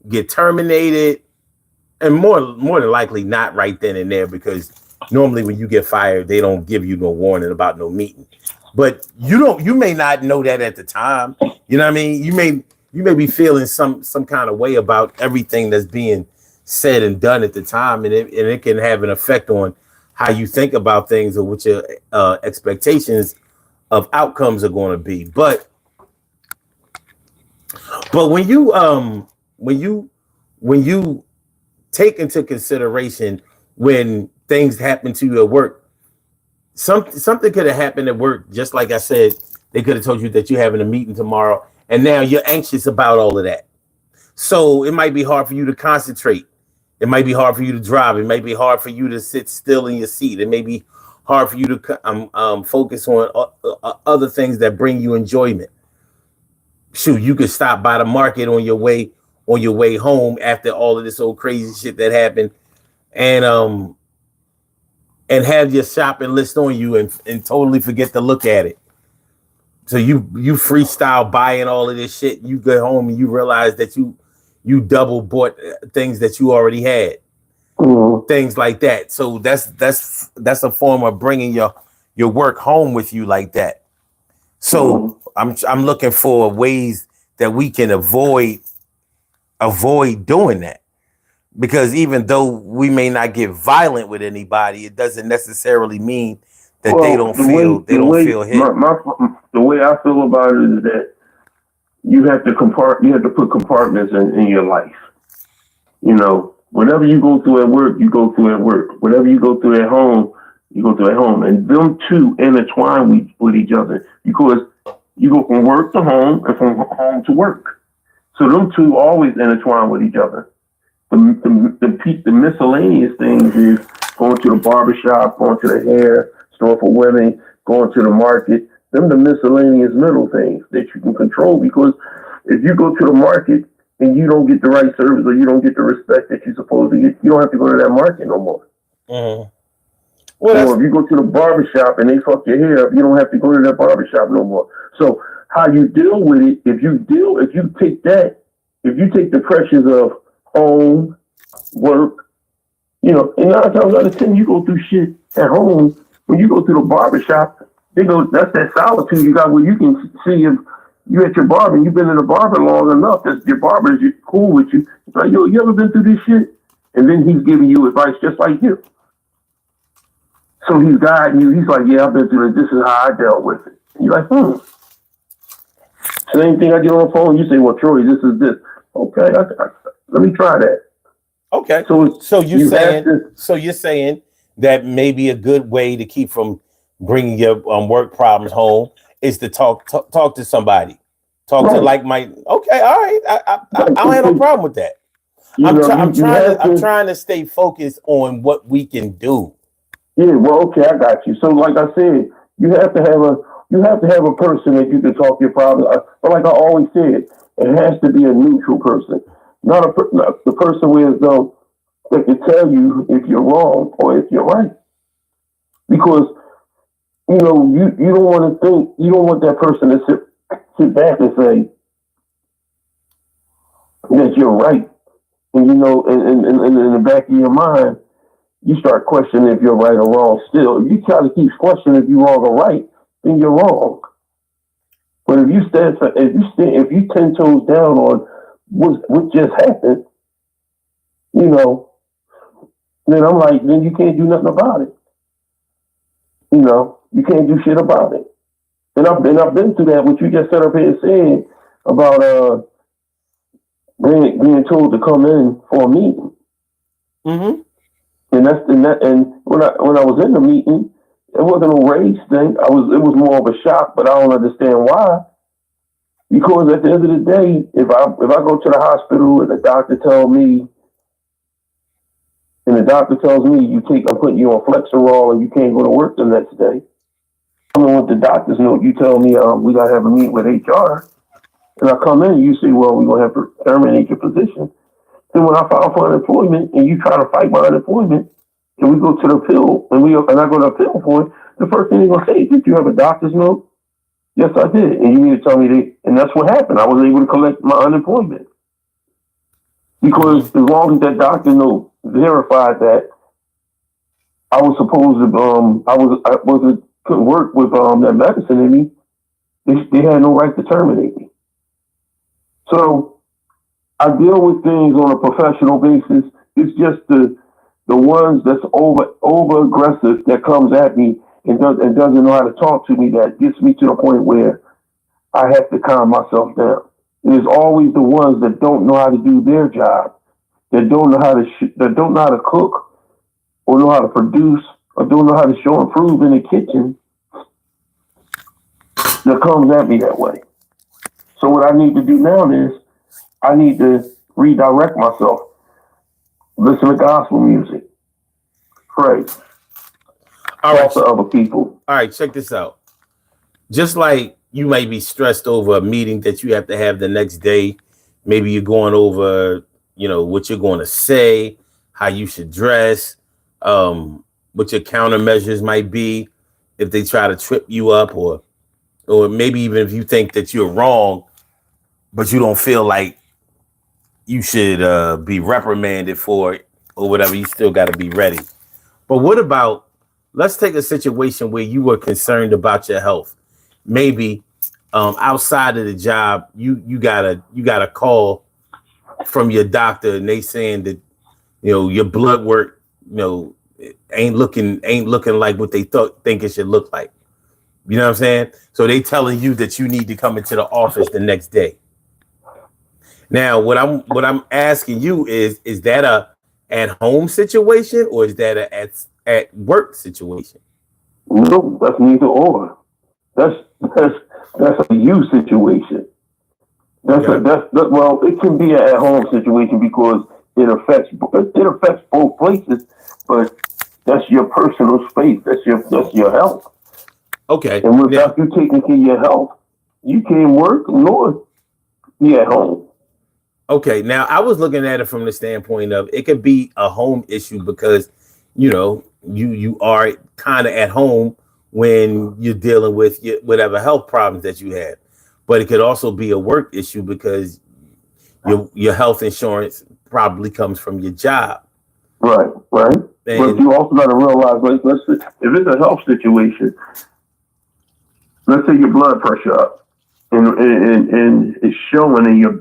get terminated, and more than likely not right then and there, because normally when you get fired, they don't give you no warning about no meeting. But you may not know that at the time. You know what I mean? You may be feeling some kind of way about everything that's being said and done at the time, and it can have an effect on how you think about things or what your expectations of outcomes are going to be. But when you take into consideration when things happen to you at work, something could have happened at work. Just like I said, they could have told you that you're having a meeting tomorrow, and now you're anxious about all of that. So it might be hard for you to concentrate. It might be hard for you to drive. It might be hard for you to sit still in your seat. It may be hard for you to focus on other things that bring you enjoyment. Shoot, you could stop by the market on your way home after all of this old crazy shit that happened, and have your shopping list on you and totally forget to look at it. So you freestyle buying all of this shit. You go home and you realize that you double bought things that you already had, things like that. So that's a form of bringing your work home with you like that. So I'm looking for ways that we can avoid doing that, because even though we may not get violent with anybody, it doesn't necessarily mean that they don't feel hit. The way I feel about it is that you have to put compartments in your life. Whatever you go through at work, you go through at work. Whatever you go through at home, you go through at home. And them two intertwine with each other, because you go from work to home and from home to work. So them two always intertwine with each other. The miscellaneous things is going to the barbershop, going to the hair store for women, going to the market. Them the miscellaneous middle things that you can control, because if you go to the market and you don't get the right service or you don't get the respect that you're supposed to get, you don't have to go to that market no more. Mm-hmm. Or if you go to the barbershop and they fuck your hair up, you don't have to go to that barbershop no more. So how you deal with it, if you take the pressures of home, work, and 9 times out of 10 you go through shit at home. When you go to the barbershop, that's that solitude you got, where you can see if you at your barber and you've been in the barber long enough that your barber is cool with you. It's like, yo, you ever been through this shit? And then he's giving you advice just like you. So he's guiding you. He's like, yeah, I've been through it. This is how I dealt with it. And you're like, Same thing I get on the phone. You say, well, Troy, this is this. Okay, let me try that. Okay. So you're saying that maybe a good way to keep from bringing your work problems home is to talk to somebody. Talk to like my. Okay, all right. I don't have no problem with that. I'm trying to stay focused on what we can do. Yeah, well, okay, I got you. So, like I said, you have to have a person that you can talk your problems. But like I always said, it has to be a neutral person, not the person that can tell you if you're wrong or if you're right. Because you don't want that person to sit back and say that you're right, and in the back of your mind, you start questioning if you're right or wrong. Still, if you try to keep questioning if you're wrong or right, then you're wrong. But if you 10 toes down on what just happened, then I'm like, then you can't do nothing about it. You can't do shit about it. And I've been through that. What you just said up here saying about being told to come in for a meeting. Mm-hmm. And when I was in the meeting, it wasn't a race thing. It was more of a shock, but I don't understand why. Because at the end of the day, if I go to the hospital and the doctor tells me I'm putting you on Flexerol and you can't go to work the next day. I mean, with the doctor's note, you tell me we gotta have a meeting with HR, and I come in and you say, well, we're gonna have to terminate your position. Then when I file for unemployment and you try to fight my unemployment, and we go to the appeal and I go to appeal for it, the first thing they're gonna say, did you have a doctor's note? Yes, I did. And you need to tell me and that's what happened. I was able to collect my unemployment. Because as long as that doctor note verified that I was supposed to, couldn't work with that medicine in me, they had no right to terminate me. So I deal with things on a professional basis. It's just the ones that's over aggressive that comes at me and doesn't know how to talk to me that gets me to the point where I have to calm myself down. And it's always the ones that don't know how to do their job, that don't know how to cook, or know how to produce, or don't know how to show and prove in the kitchen, that comes at me that way. So what I need to do now is I need to redirect myself, listen to gospel music, pray, talk to other people. All right, check this out. Just like you might be stressed over a meeting that you have to have the next day, maybe you're going over, what you're going to say, how you should dress, what your countermeasures might be if they try to trip you up, or maybe even if you think that you're wrong, but you don't feel like you should be reprimanded for it or whatever, you still got to be ready. But what about, let's take a situation where you were concerned about your health. Maybe outside of the job, you got a call from your doctor and they saying that, your blood work, ain't looking like what they think it should look like. You know what I'm saying? So they telling you that you need to come into the office the next day. Now, what I'm asking you is that a at home situation or is that a at work situation? No, that's neither or. That's a you situation. Well, it can be an at home situation because it affects both places, but that's your personal space. That's your health. Okay. And without you taking care of your health, you can't work nor be at home. Okay. Now I was looking at it from the standpoint of it could be a home issue because you are kind of at home when you're dealing with whatever health problems that you have. But it could also be a work issue because your health insurance probably comes from your job. Right. And but you also got to realize, let's say, if it's a health situation, let's say your blood pressure up, and it's showing in your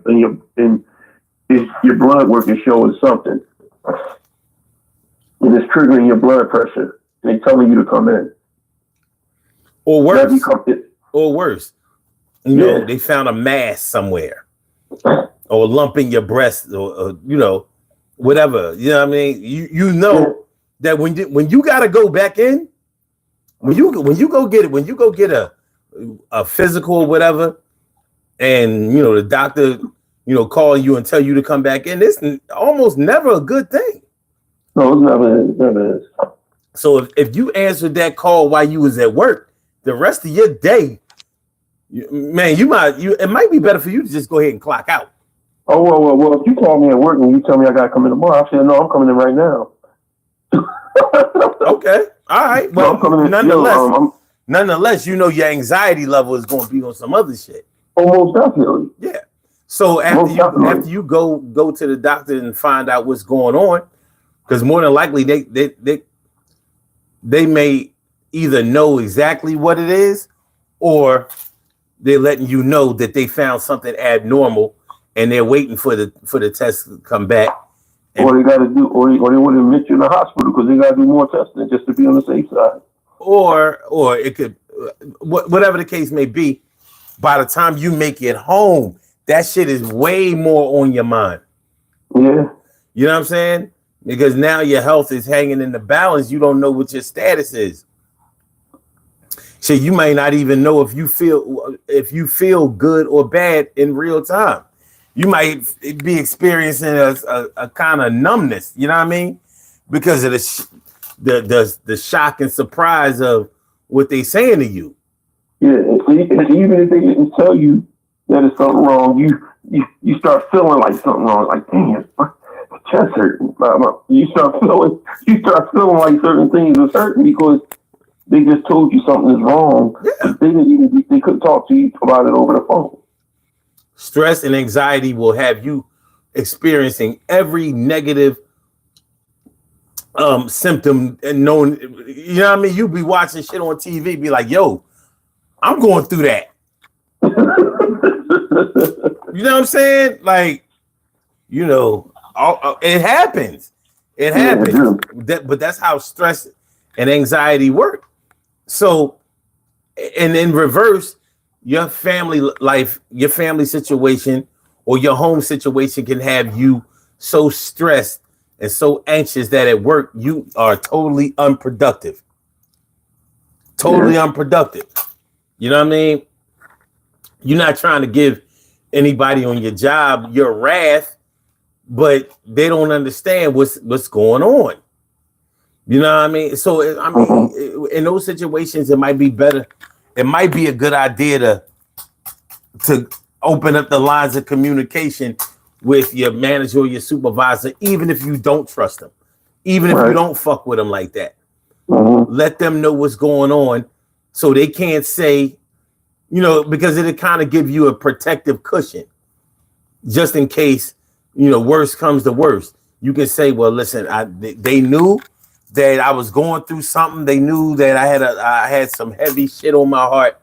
blood work is showing something, and it's triggering your blood pressure. And they're telling you to come in, or worse. They found a mass somewhere or a lump in your breast or whatever. You know what I mean? You know that when you got to go back in, when you go get a physical or whatever, and the doctor call you and tell you to come back in, it's almost never a good thing. No, it never is. So if you answered that call while you was at work, the rest of your day, man, it might be better for you to just go ahead and clock out. Oh, well, if you call me at work and you tell me I got to come in tomorrow, I say, no, I'm coming in right now. Okay. All right. Well, nonetheless, your anxiety level is going to be on some other shit. Oh, most definitely. Yeah. So after you go to the doctor and find out what's going on, because more than likely they may either know exactly what it is, or they're letting you know that they found something abnormal and they're waiting for the test to come back. Or they got to do, or they want to admit you in the hospital because they got to do more testing just to be on the safe side. Or it could, whatever the case may be, by the time you make it home, that shit is way more on your mind. Yeah. You know what I'm saying? Because now your health is hanging in the balance. You don't know what your status is. So you might not even know if you feel good or bad in real time. You might be experiencing a kind of numbness. You know what I mean? Because of the shock and surprise of what they saying to you. Yeah, and even if they didn't tell you that it's something wrong, you start feeling like something wrong. Like, damn, my chest hurting. You start feeling like certain things are hurting because they just told you something is wrong. Yeah. They couldn't talk to you about it over the phone. Stress and anxiety will have you experiencing every negative symptom and knowing, you know what I mean? You be watching shit on TV, be like, yo, I'm going through that. You know what I'm saying? Like, you know, it happens. It happens. But that's how stress and anxiety work. So, and in reverse, your family life, your family situation, or your home situation can have you so stressed and so anxious that at work you are totally unproductive. Totally unproductive. You know what I mean? You're not trying to give anybody on your job your wrath, but they don't understand what's going on. You know what I mean? So I mean, in those situations, it might be better. It might be a good idea to open up the lines of communication with your manager or your supervisor, even if you don't trust them, even if you don't fuck with them like that. Let them know what's going on so they can't say, you know, because it'll kind of give you a protective cushion just in case, you know, worst comes to worst. You can say, well, listen, they knew that I was going through something. They knew that I had some heavy shit on my heart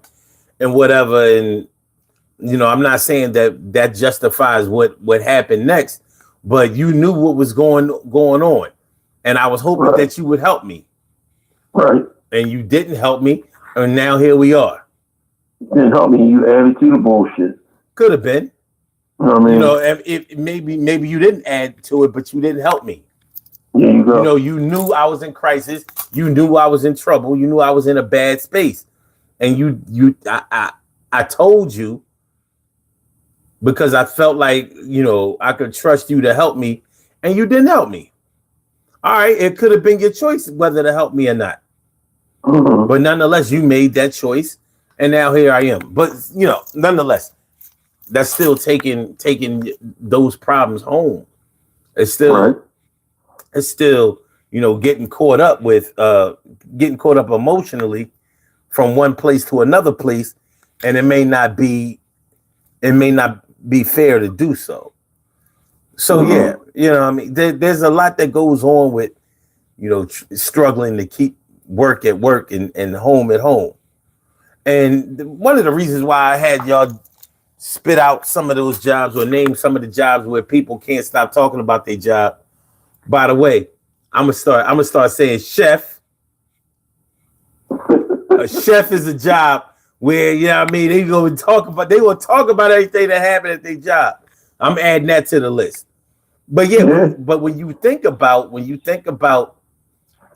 and whatever. And, you know, I'm not saying that justifies what happened next, but you knew what was going on. And I was hoping that you would help me. Right. And you didn't help me. And now here we are. Didn't help me. You added to the bullshit. Could have been. You know what I mean? You know, if maybe you didn't add to it, but you didn't help me. There you go. You know, you knew I was in crisis. You knew I was in trouble. You knew I was in a bad space. And I told you because I felt like, you know, I could trust you to help me, and you didn't help me. All right, it could have been your choice whether to help me or not. But nonetheless, you made that choice, and now here I am. But, you know, nonetheless, that's still taking those problems home. It's still you know, getting caught up emotionally from one place to another place, and it may not be fair to do so. So yeah, you know, I mean, there's a lot that goes on with, you know, struggling to keep work at work and home at home. And one of the reasons why I had y'all spit out some of those jobs or name some of the jobs where people can't stop talking about their job. By the way, I'm gonna start saying chef. A chef is a job where, you know what I mean, they will talk about everything that happened at their job. I'm adding that to the list. But but when you think about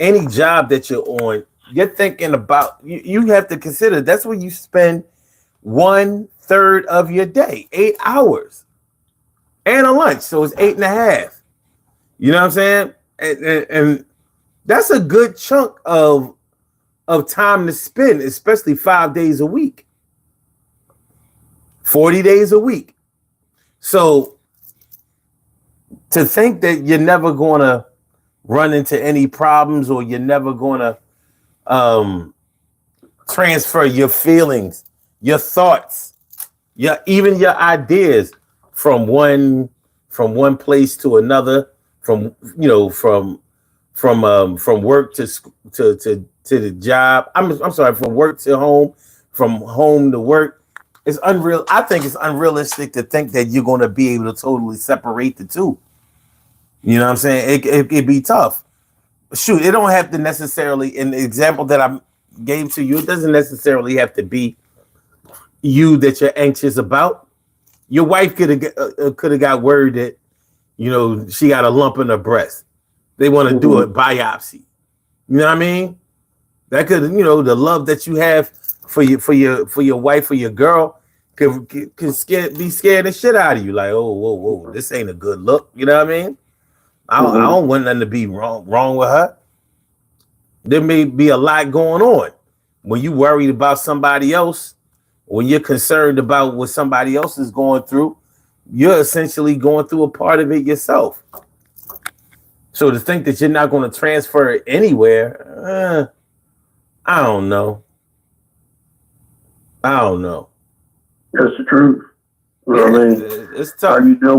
any job that you're on, you're thinking about, you have to consider that's where you spend 1/3 of your day, 8 hours, and a lunch. So it's 8.5. You know what I'm saying? And that's a good chunk of time to spend, especially 5 days a week, 40 days a week. So to think that you're never going to run into any problems, or you're never going to transfer your feelings, your thoughts, even your ideas from one place to another, from work to the job. I'm sorry, from work to home, from home to work. It's unreal. I think it's unrealistic to think that you're going to be able to totally separate the two. You know what I'm saying? It'd be tough. Shoot, it don't have to necessarily, in the example that I'm gave to you, it doesn't necessarily have to be you that you're anxious about. Your wife could have got word that, you know, she got a lump in her breast. They want to do a biopsy. You know what I mean? That could, you know, the love that you have for your wife or your girl can be scared the shit out of you. Like, oh, whoa, this ain't a good look. You know what I mean? I don't want nothing to be wrong with her. There may be a lot going on. When you worried about somebody else, when you're concerned about what somebody else is going through, you're essentially going through a part of it yourself. So to think that you're not going to transfer it anywhere, I don't know. That's the truth. You know what I mean? It's tough. How you deal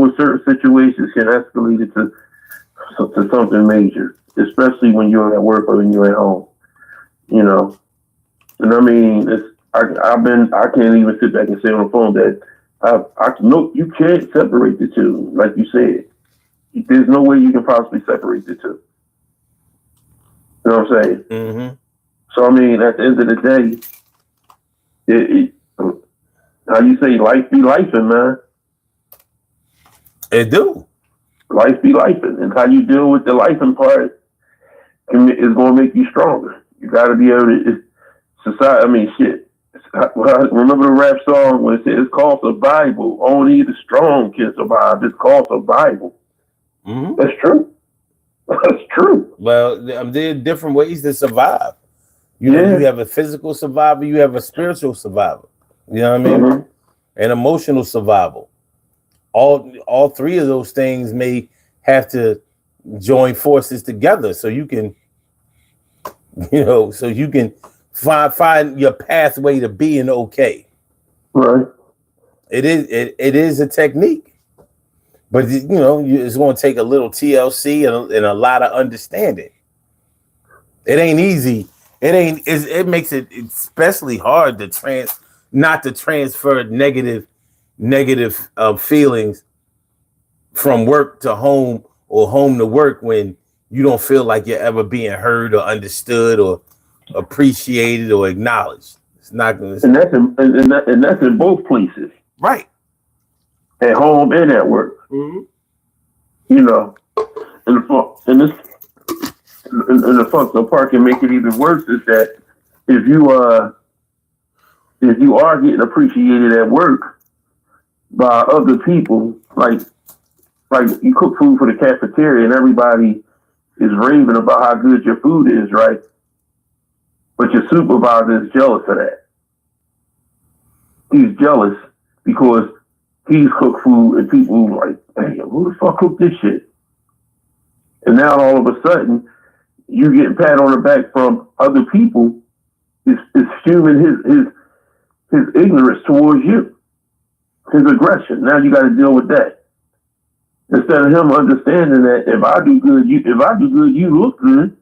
with certain situations can escalate it to something major, especially when you're at work or when you're at home. You know, and I mean, I can't even sit back and say on the phone that no, you can't separate the two, like you said. There's no way you can possibly separate the two. You know what I'm saying? Mm-hmm. So I mean, at the end of the day, how you say, life be lifing, man. It do. Life be lifing, and how you deal with the lifing part is going to make you stronger. You got to be able to. Society. I mean, shit. Remember the rap song when it says it's called survival. Only the strong can survive. It's called survival. Mm-hmm. That's true. That's true. Well, there are different ways to survive. You know, you have a physical survival, you have a spiritual survival. You know what I mean? Mm-hmm. And emotional survival. All three of those things may have to join forces together so you can, find your pathway to being okay. Right. It is a technique, but it's going to take a little TLC and a lot of understanding. It ain't easy. It makes it especially hard to not to transfer negative feelings from work to home or home to work when you don't feel like you're ever being heard or understood or appreciated or acknowledged. It's not going to. And that's in both places. Right. At home and at work. Mm-hmm. You know, and the functional part can make it even worse is that if you are getting appreciated at work by other people, like you cook food for the cafeteria and everybody is raving about how good your food is, right? But your supervisor is jealous of that. He's jealous because he's cooked food and people like, hey, who the fuck cooked this shit? And now all of a sudden, you getting pat on the back from other people is fuming his ignorance towards you, his aggression. Now you got to deal with that. Instead of him understanding that if I do good, you look good.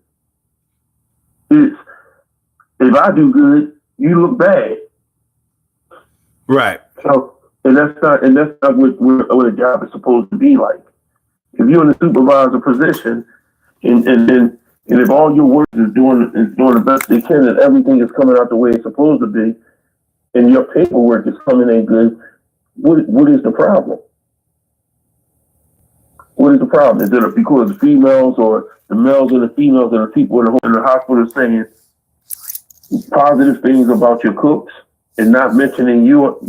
It's if I do good, you look bad. Right. So, and that's not what a job is supposed to be like. If you're in a supervisor position, and if all your work is doing the best they can, and everything is coming out the way it's supposed to be, and your paperwork is coming in good, what is the problem? What is the problem? Is it because the females or the males and the females and the people in the hospital are saying positive things about your cooks and not mentioning you?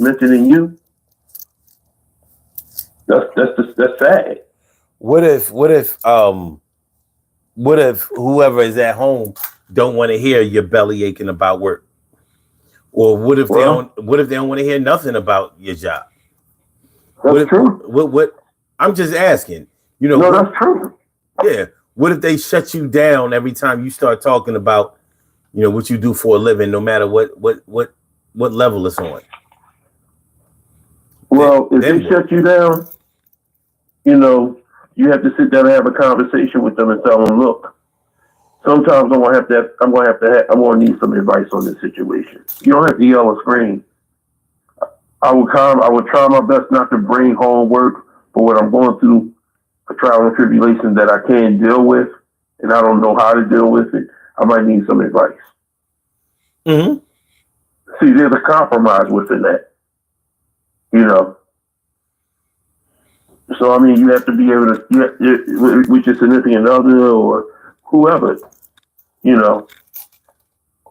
That's sad. What if whoever is at home don't want to hear your belly aching about work? Or what if they don't want to hear nothing about your job? That's true. What I'm just asking. No, that's true. Yeah. What if they shut you down every time you start talking about, what you do for a living, no matter what level it's on? Well, if they shut you down, you have to sit down and have a conversation with them and tell them, look, sometimes I'm gonna need some advice on this situation. You don't have to yell or scream. I would try my best not to bring home work for what I'm going through, for trial and tribulation that I can't deal with, and I don't know how to deal with it. I might need some advice. Mm-hmm. See, there's a compromise within that, you know. So I mean, you have to be able to, with your significant other or whoever, you know,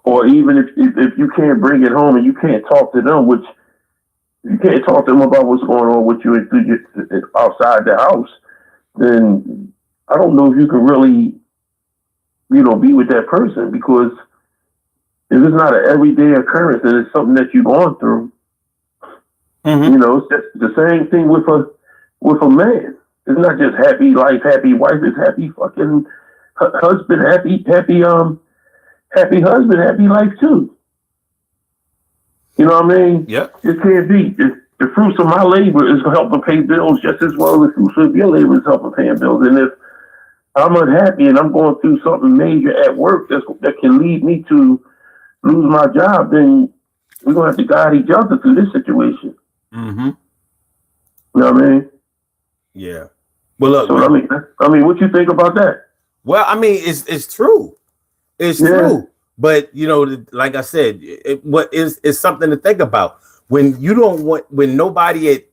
or even if you can't bring it home and you can't talk to them, which you can't talk to them about what's going on with you outside the house, then I don't know if you can really, you know, be with that person, because if it's not an everyday occurrence and it's something that you've gone through, you know, it's just the same thing with a man. It's not just happy life, happy wife. It's happy fucking husband, happy husband, happy life too. You know what I mean? Yep. It can't be. The fruits of my labor is helping pay bills just as well as the fruits of your labor is helping pay bills. And if I'm unhappy and I'm going through something major at work that can lead me to lose my job, then we're gonna have to guide each other through this situation. Mm-hmm. You know what I mean? Yeah. Well, look. So I mean, what you think about that? Well, I mean, it's true. It's true. But you know, like I said, it's something to think about. When you don't want, when nobody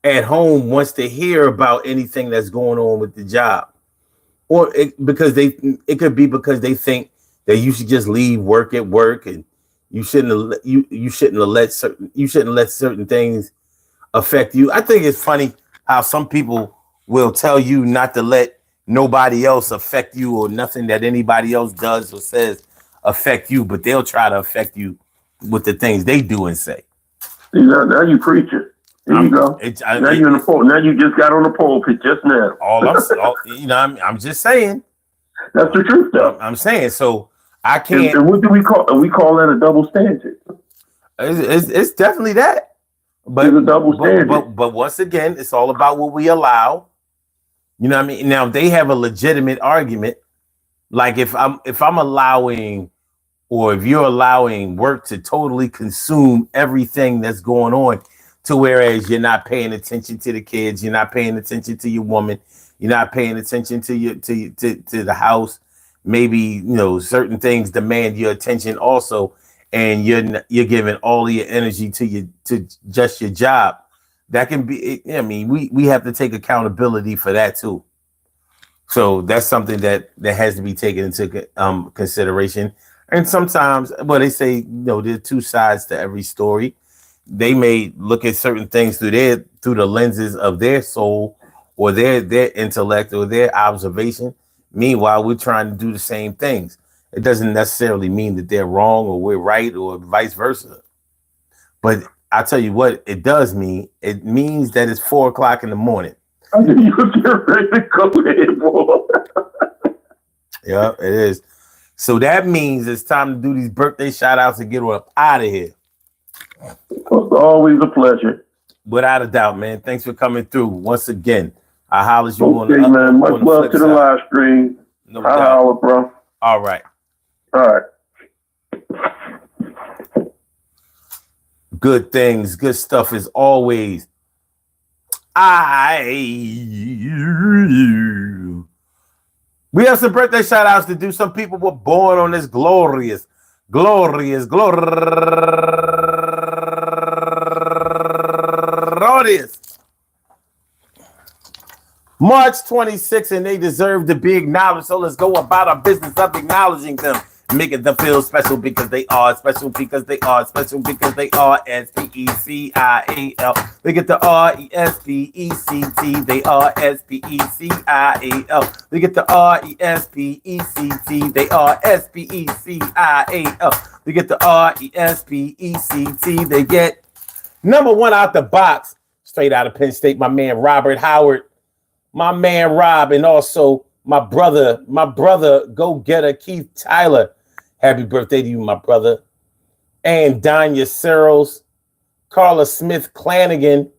at home wants to hear about anything that's going on with the job, or because it could be because they think that you should just leave work at work, and you shouldn't let certain things affect you. I think it's funny how some people will tell you not to let nobody else affect you, or nothing that anybody else does or says affect you, but they'll try to affect you with the things they do and say. See, now you preaching. There you go. Now you're in the pole. Now you just got on the pulpit just now. I'm just saying. That's the truth, though. I'm saying, so I can't. And what do we call? We call that a double standard. It's definitely that. But it's a double standard. But once again, it's all about what we allow. You know what I mean? Now they have a legitimate argument. Like if I'm allowing, or if you're allowing work to totally consume everything that's going on, to whereas you're not paying attention to the kids, you're not paying attention to your woman, you're not paying attention to the house. Maybe, you know, certain things demand your attention also, and you're giving all of your energy to just your job. That can be. I mean, we have to take accountability for that too. So that's something that has to be taken into consideration. And sometimes, well, they say, you know, there are two sides to every story. They may look at certain things through the lenses of their soul, or their intellect, or their observation. Meanwhile, we're trying to do the same things. It doesn't necessarily mean that they're wrong or we're right, or vice versa. But I tell you what, it does mean. It means that it's 4:00 in the morning. I mean, you're ready to go ahead, boy. Yeah, it is. So that means it's time to do these birthday shout outs and get up out of here. It's always a pleasure. Without a doubt, man. Thanks for coming through once again. I holler at you on the man. Much love to the live stream. No I holler, bro. All right. Good things, good stuff as always. We have some birthday shout outs to do. Some people were born on this glorious March 26th, and they deserve to be acknowledged. So let's go about our business of acknowledging them, making them feel special because they are special, because they are special, because they are SPECIAL. They get the RESPECT. They are SPECIAL. They get the RESPECT. They are SPECIAL. They get the RESPECT. They get number one out the box, straight out of Penn State, my man Robert Howard. My man Rob, and also my brother, go-getter Keith Tyler. Happy birthday to you, my brother. And Danya Searles, Carla Smith Clanigan,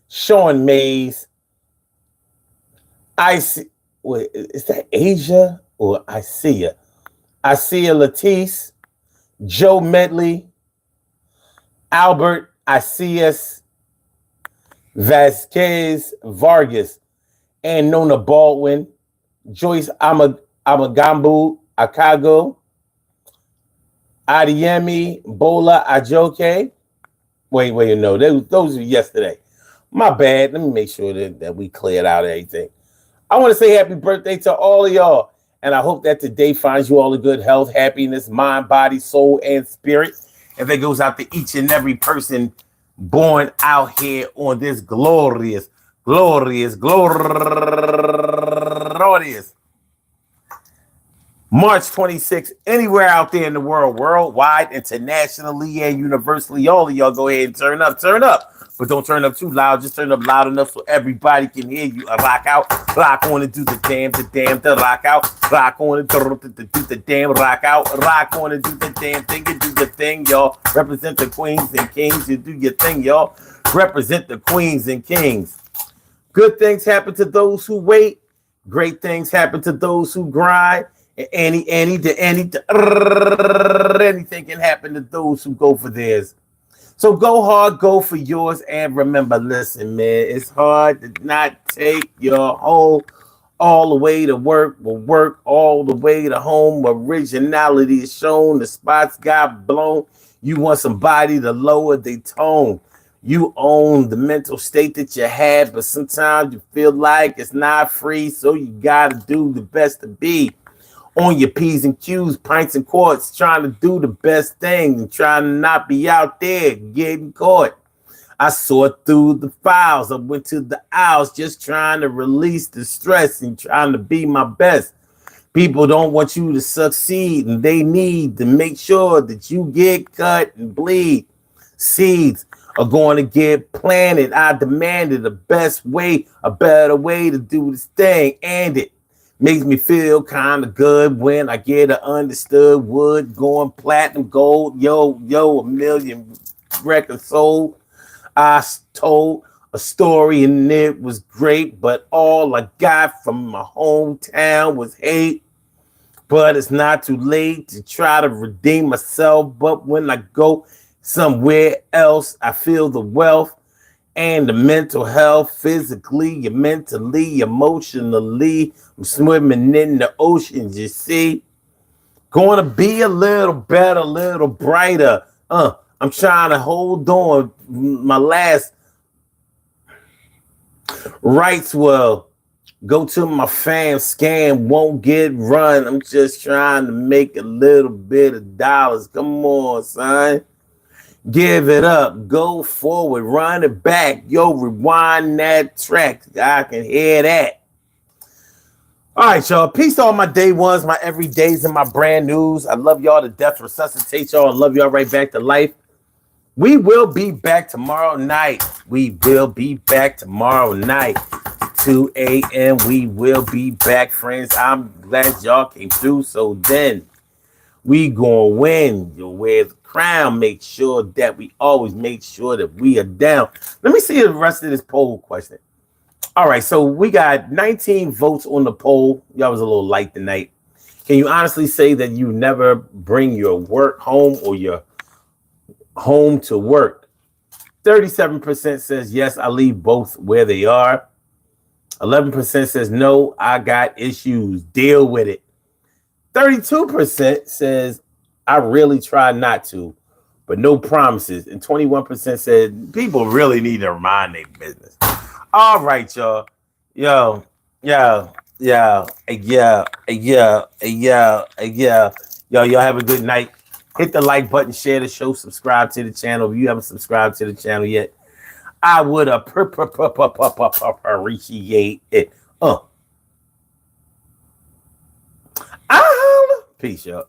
Sean Mays. Is that Asia or Isia? Isia Latisse, Joe Medley, Albert Isias, Vasquez Vargas, and Nona Baldwin, Joyce Amagambu Akago, Adiemi, Bola, Ajoke. Wait, no, those are yesterday. My bad. Let me make sure that we cleared out everything. I want to say happy birthday to all of y'all. And I hope that today finds you all in good health, happiness, mind, body, soul, and spirit. And that goes out to each and every person born out here on this glorious March 26th, anywhere out there in the world, worldwide, internationally, and universally. All of y'all go ahead and turn up. But don't turn up too loud. Just turn up loud enough so everybody can hear you. Rock out, rock on and do the damn, the rock out. Rock on and do the damn, rock out. Rock on and do the damn thing and do the thing, y'all. Represent the queens and kings. You do your thing, y'all. Represent the queens and kings. Good things happen to those who wait. Great things happen to those who grind. Anything can happen to those who go for theirs. So go hard, go for yours, and remember, listen, man, it's hard to not take your home all the way to work, but work all the way to home. Originality is shown, the spots got blown. You want somebody to lower their tone. You own the mental state that you had, but sometimes you feel like it's not free, so you gotta do the best to be. On your P's and Q's, pints and quarts, trying to do the best thing and trying to not be out there getting caught. I sort through the files. I went to the aisles just trying to release the stress and trying to be my best. People don't want you to succeed, and they need to make sure that you get cut and bleed. Seeds are going to get planted. I demanded the best way, a better way to do this thing, and it makes me feel kind of good when I get an understood wood going platinum gold. Yo, a million records sold. I told a story and it was great, but all I got from my hometown was hate. But it's not too late to try to redeem myself. But when I go somewhere else, I feel the wealth and the mental health, physically, mentally, emotionally. I'm swimming in the oceans, you see. Going to be a little better, a little brighter. I'm trying to hold on. My last rights will go to my fam. Scam won't get run. I'm just trying to make a little bit of dollars. Come on, son. Give it up, go forward, run it back. Yo, rewind that track. I can hear that. All right, y'all. Peace to all my day ones, my everydays, and my brand news. I love y'all to death. Resuscitate y'all and love y'all right back to life. We will be back tomorrow night. 2 a.m. We will be back, friends. I'm glad y'all came through. So then we gonna win. You'll wear the crown. Make sure that we always make sure that we are down. Let me see the rest of this poll question. All right, so we got 19 votes on the poll. Y'all was a little light tonight. Can you honestly say that you never bring your work home or your home to work? 37% says yes, I leave both where they are. 11% says no, I got issues. Deal with it. 32% says I really try not to, but no promises. And 21% said people really need to mind their business. All right, y'all. Yo. Y'all have a good night. Hit the like button, share the show, subscribe to the channel. If you haven't subscribed to the channel yet, I would appreciate it. Peace, y'all.